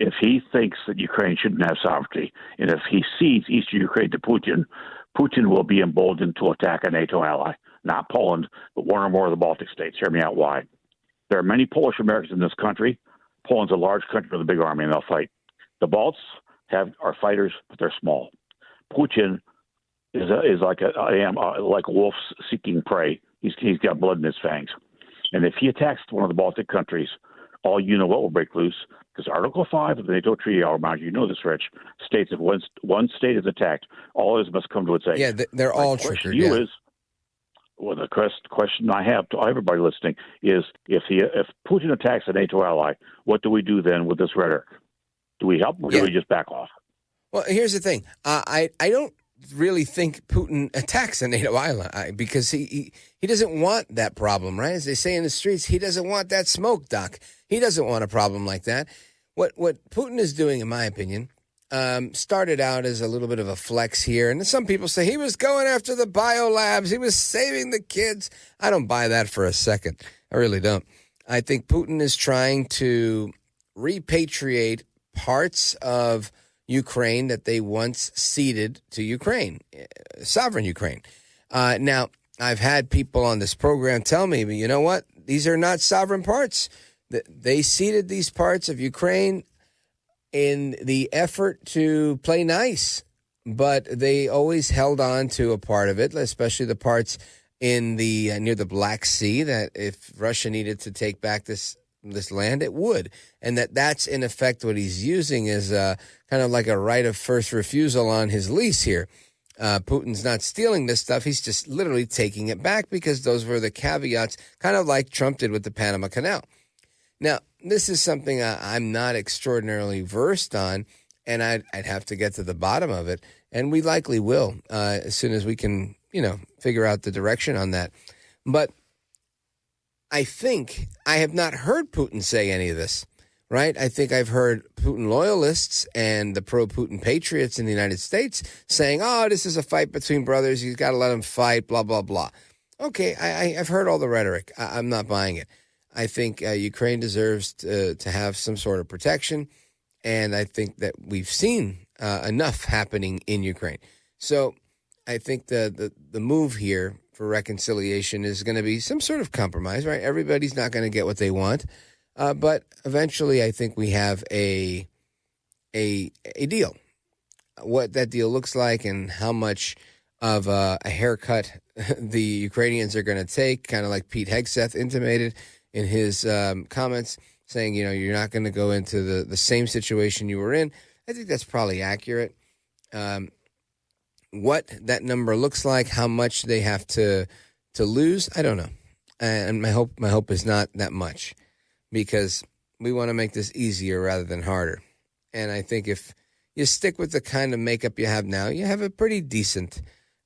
If he thinks that Ukraine shouldn't have sovereignty, and if he cedes eastern Ukraine to Putin, Putin will be emboldened to attack a NATO ally, not Poland, but one or more of the Baltic states. Hear me out why. There are many Polish Americans in this country. Poland's a large country with a big army, and they'll fight. The Balts are fighters, but they're small. Putin is like a wolf seeking prey. He's got blood in his fangs. And if he attacks one of the Baltic countries, all you know what will break loose, because Article 5 of the NATO Treaty, I'll remind you know this, Rich, states if one state is attacked, all others must come to its aid. Yeah, they're all triggered. The question I have to everybody listening is, if Putin attacks a NATO ally, what do we do then with this rhetoric? Do we help or do we just back off? Well, here's the thing. I don't really think Putin attacks a NATO ally because he doesn't want that problem, right? As they say in the streets, he doesn't want that smoke, Doc. He doesn't want a problem like that. What Putin is doing, in my opinion, started out as a little bit of a flex here. And some people say he was going after the biolabs. He was saving the kids. I don't buy that for a second. I really don't. I think Putin is trying to repatriate parts of Ukraine that they once ceded to Ukraine, sovereign Ukraine. Now, I've had people on this program tell me, but you know what? These are not sovereign parts. They ceded these parts of Ukraine in the effort to play nice, but they always held on to a part of it, especially the parts in the near the Black Sea, that if Russia needed to take back this land, it would. And that's in effect what he's using is kind of like a right of first refusal on his lease here. Putin's not stealing this stuff. He's just literally taking it back because those were the caveats, kind of like Trump did with the Panama Canal. Now, this is something I'm not extraordinarily versed on, and I'd have to get to the bottom of it, and we likely will as soon as we can, figure out the direction on that. But I think I have not heard Putin say any of this, right? I think I've heard Putin loyalists and the pro-Putin patriots in the United States saying, oh, this is a fight between brothers. You've got to let them fight, blah, blah, blah. Okay, I've heard all the rhetoric. I'm not buying it. I think Ukraine deserves to have some sort of protection, and I think that we've seen enough happening in Ukraine. So I think the move here for reconciliation is going to be some sort of compromise, right? Everybody's not going to get what they want, but eventually I think we have a deal. What that deal looks like and how much of a haircut the Ukrainians are going to take, kind of like Pete Hegseth intimated in his comments, saying, you're not going to go into the same situation you were in. I think that's probably accurate. What that number looks like, how much they have to lose, I don't know. And my hope is not that much, because we want to make this easier rather than harder. And I think if you stick with the kind of makeup you have now, you have a pretty decent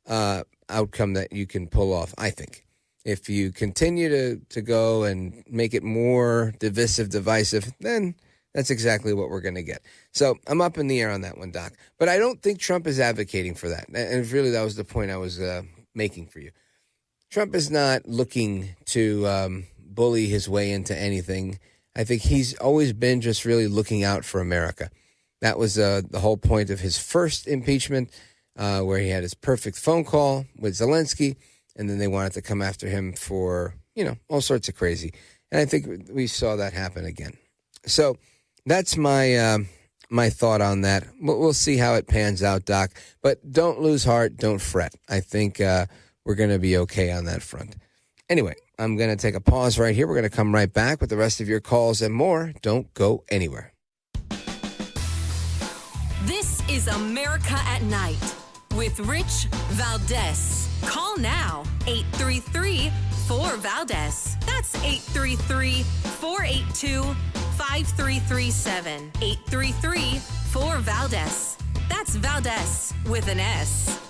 outcome that you can pull off, I think. If you continue to go and make it more divisive, then that's exactly what we're going to get. So I'm up in the air on that one, Doc. But I don't think Trump is advocating for that. And really, that was the point I was making for you. Trump is not looking to bully his way into anything. I think he's always been just really looking out for America. That was the whole point of his first impeachment, where he had his perfect phone call with Zelensky, and then they wanted to come after him for, all sorts of crazy. And I think we saw that happen again. So that's my thought on that. We'll see how it pans out, Doc. But don't lose heart. Don't fret. I think we're going to be okay on that front. Anyway, I'm going to take a pause right here. We're going to come right back with the rest of your calls and more. Don't go anywhere. This is America at Night with Rich Valdez. Call now, 833-4-VALDEZ. That's 833-482-5337. 833-4-VALDEZ. That's Valdez with an S.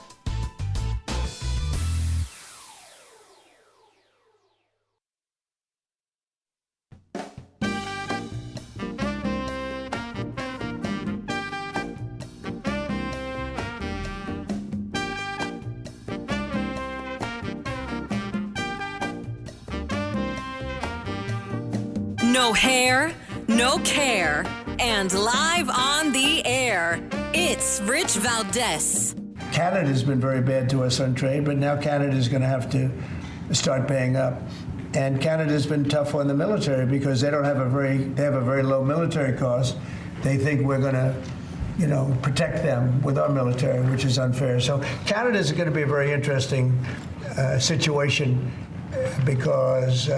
No hair, no care, and live on the air, it's Rich Valdez. Canada's been very bad to us on trade, but now Canada's going to have to start paying up. And Canada's been tough on the military because they have a very low military cost. They think we're going to, protect them with our military, which is unfair. So Canada's going to be a very interesting situation because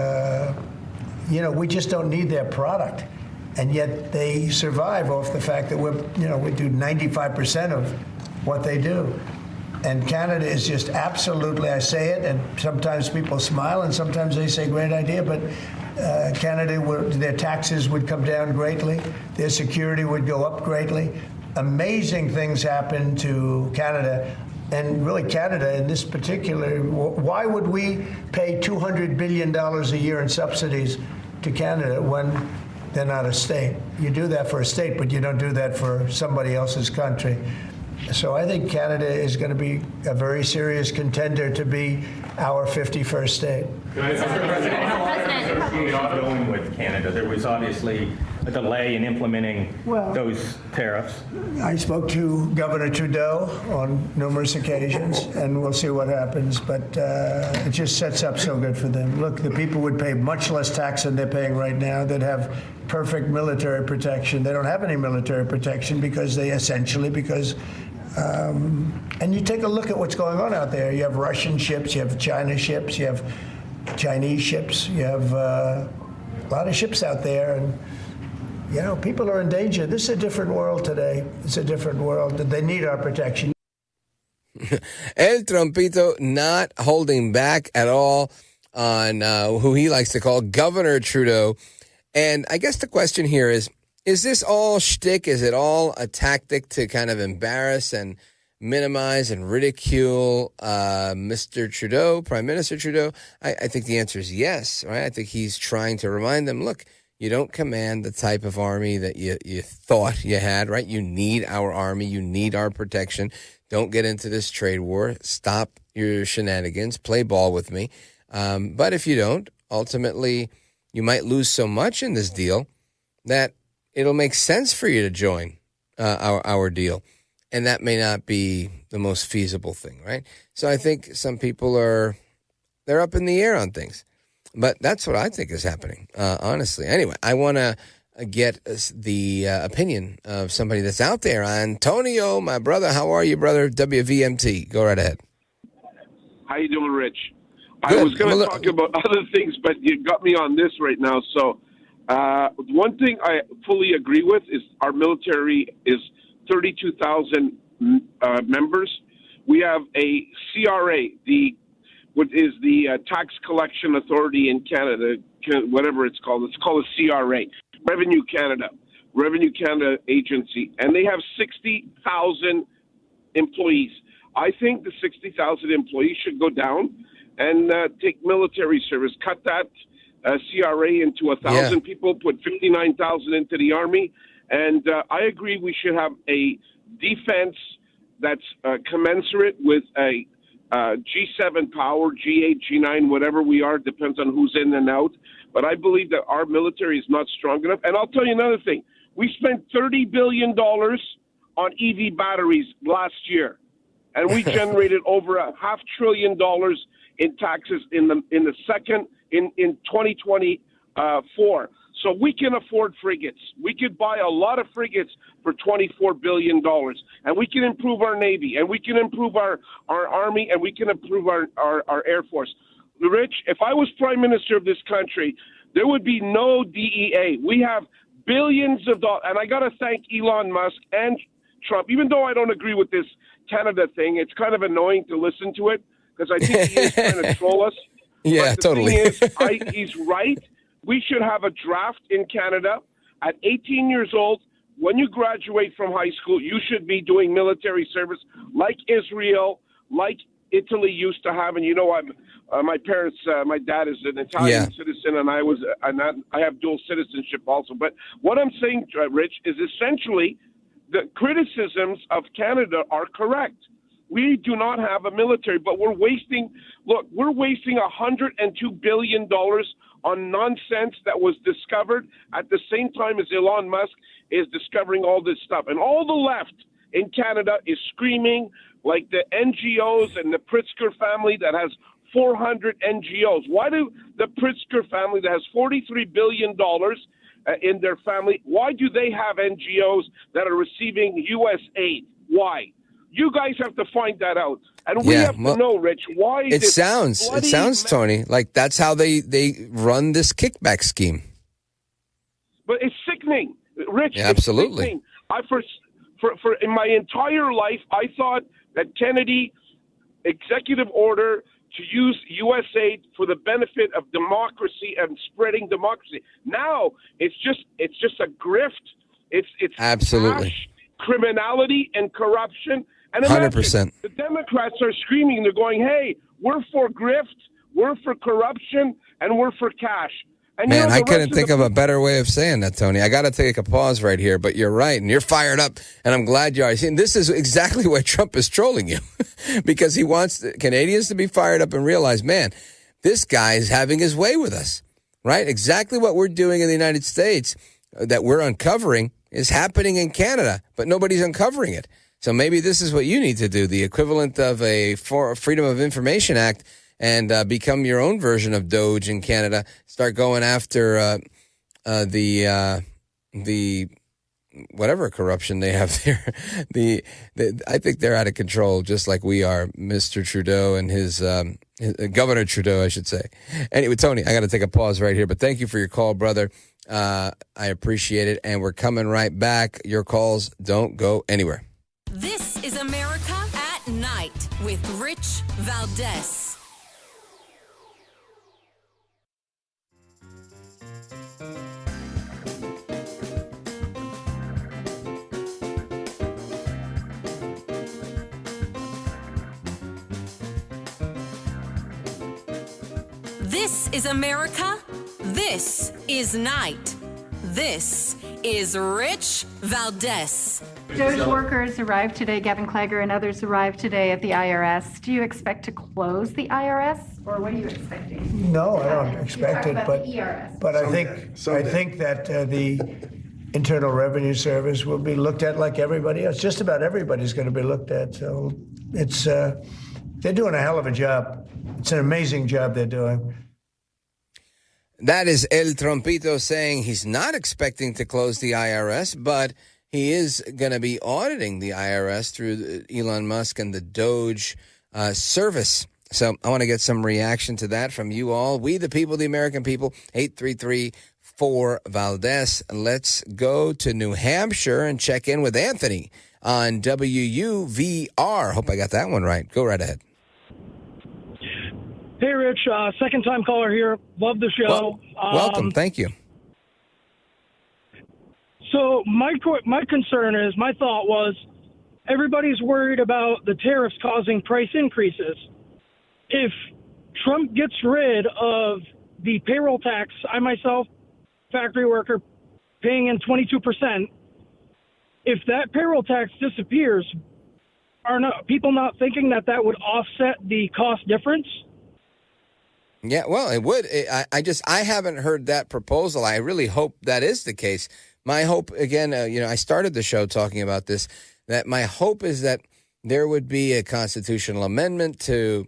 we just don't need their product. And yet they survive off the fact that we do 95% of what they do. And Canada is just absolutely, I say it, and sometimes people smile and sometimes they say great idea, but Canada, their taxes would come down greatly. Their security would go up greatly. Amazing things happen to Canada. And really, Canada, in this particular, why would we pay $200 billion a year in subsidies to Canada when They're not a state. You do that for a state, but you don't do that for somebody else's country. So I think Canada is going to be a very serious contender to be our 51st state. Going with Canada, there was obviously a delay in implementing those tariffs. I spoke to Governor Trudeau on numerous occasions, and we'll see what happens. But it just sets up so good for them. Look, the people would pay much less tax than they're paying right now. They'd have perfect military protection. They don't have any military protection because and you take a look at what's going on out there. You have Russian ships, you have China ships, you have Chinese ships, you have a lot of ships out there, and people are in danger. This is a different world today. It's a different world. They need our protection. El Trompito not holding back at all on who he likes to call Governor Trudeau. And I guess the question here is this all shtick? Is it all a tactic to kind of embarrass and minimize and ridicule Mr. Trudeau, Prime Minister Trudeau? I think the answer is yes, right? I think he's trying to remind them, look, you don't command the type of army that you thought you had, right? You need our army. You need our protection. Don't get into this trade war. Stop your shenanigans. Play ball with me. But if you don't, ultimately, you might lose so much in this deal that it'll make sense for you to join our deal. And that may not be the most feasible thing, right? So I think some people they're up in the air on things. But that's what I think is happening, honestly. Anyway, I want to get the opinion of somebody that's out there. Antonio, my brother. How are you, brother? WVMT. Go right ahead. How you doing, Rich? Good. I was going to talk about other things, but you got me on this right now. So one thing I fully agree with is our military is 32,000 members. We have a CRA, what is the Tax Collection Authority in Canada, whatever it's called. It's called a CRA, Revenue Canada Agency, and they have 60,000 employees. I think the 60,000 employees should go down and take military service. Cut that CRA into 1,000 people, put 59,000 into the Army, and I agree we should have a defense that's commensurate with a G7 power, G8, G9, whatever we are, depends on who's in and out. But I believe that our military is not strong enough. And I'll tell you another thing. We spent $30 billion on EV batteries last year, and we generated over $500 billion in taxes in 2024. So we can afford frigates. We could buy a lot of frigates for $24 billion, and we can improve our Navy, and we can improve our Army, and we can improve our Air Force. Rich, if I was Prime Minister of this country, there would be no DEA. We have billions of dollars, and I got to thank Elon Musk and Trump. Even though I don't agree with this Canada thing, it's kind of annoying to listen to it because I think he is trying to troll us. Yeah, but the totally. Thing is, he's right. We should have a draft in Canada. At 18 years old, when you graduate from high school, you should be doing military service like Israel, like Italy used to have. And my parents, my dad is an Italian citizen, and I have dual citizenship also. But what I'm saying, Rich, is essentially the criticisms of Canada are correct. We do not have a military, but we're wasting $102 billion on nonsense that was discovered at the same time as Elon Musk is discovering all this stuff. And all the left in Canada is screaming like the NGOs and the Pritzker family that has 400 NGOs. Why do the Pritzker family that has $43 billion in their family, why do they have NGOs that are receiving U.S. aid? Why? You guys have to find that out. And we have to know, Rich, why it sounds, Tony, like that's how they run this kickback scheme. But it's sickening, Rich. Yeah, absolutely. Sickening. For in my entire life, I thought that Kennedy executive order to use U.S. aid for the benefit of democracy and spreading democracy. Now it's just a grift. It's absolutely cash, criminality and corruption. And 100%. The Democrats are screaming. They're going, hey, we're for grift, we're for corruption, and we're for cash. And Man, I the couldn't rest think of a better way of saying that, Tony. I got to take a pause right here, but you're right, and you're fired up, and I'm glad you are. See, this is exactly why Trump is trolling you, because he wants Canadians to be fired up and realize, man, this guy is having his way with us, right? Exactly what we're doing in the United States that we're uncovering is happening in Canada, but nobody's uncovering it. So maybe this is what you need to do, the equivalent of a Freedom of Information Act, and become your own version of Doge in Canada. Start going after the whatever corruption they have there. I think they're out of control, just like we are, Mr. Trudeau and his Governor Trudeau, I should say. Anyway, Tony, I got to take a pause right here, but thank you for your call, brother. I appreciate it, and we're coming right back. Your calls don't go anywhere. This is America at Night with Rich Valdez. This is America. This is Night. This is Rich Valdez. Doge workers arrived today. Gavin Clagger and others arrived today at the IRS. Do you expect to close the IRS, or what are you expecting? No, I don't expect it, but I think that the Internal Revenue Service will be looked at like everybody else. Just about everybody's going to be looked at. So it's they're doing a hell of a job. It's an amazing job they're doing. That is El Trompito saying he's not expecting to close the IRS, but he is going to be auditing the IRS through Elon Musk and the Doge service. So I want to get some reaction to that from you all. We, the people, the American people, 833-4-Valdez. Let's go to New Hampshire and check in with Anthony on WUVR. Hope I got that one right. Go right ahead. Hey, Rich, second-time caller here. Love the show. Welcome. Thank you. So my concern is, my thought was, everybody's worried about the tariffs causing price increases. If Trump gets rid of the payroll tax, I myself, factory worker, paying in 22%, if that payroll tax disappears, are people not thinking that would offset the cost difference? Yeah, well, it would. I haven't heard that proposal. I really hope that is the case. My hope, again, I started the show talking about this, that my hope is that there would be a constitutional amendment to,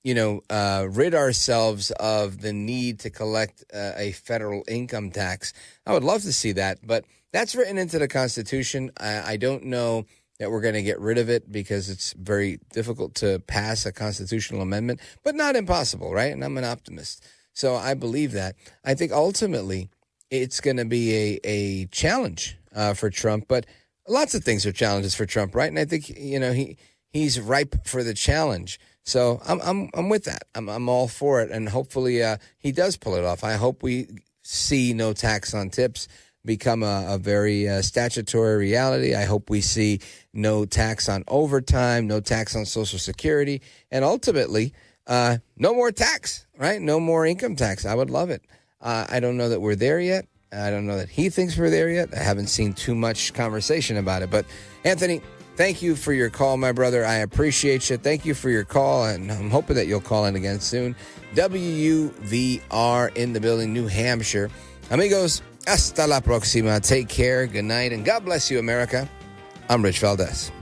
rid ourselves of the need to collect a federal income tax. I would love to see that, but that's written into the Constitution. I don't know that we're going to get rid of it because it's very difficult to pass a constitutional amendment, but not impossible, right? And I'm an optimist. So I believe that. I think ultimately it's going to be a challenge for Trump, but lots of things are challenges for Trump, right? And I think, he's ripe for the challenge. So I'm with that. I'm all for it. And hopefully he does pull it off. I hope we see no tax on tips become a very statutory reality. I hope we see no tax on overtime, no tax on Social Security, and ultimately, no more tax, right? No more income tax. I would love it. I don't know that we're there yet. I don't know that he thinks we're there yet. I haven't seen too much conversation about it. But, Anthony, thank you for your call, my brother. I appreciate you. Thank you for your call, and I'm hoping that you'll call in again soon. WUVR in the building, New Hampshire. Amigos, hasta la próxima. Take care. Good night. And God bless you, America. I'm Rich Valdez.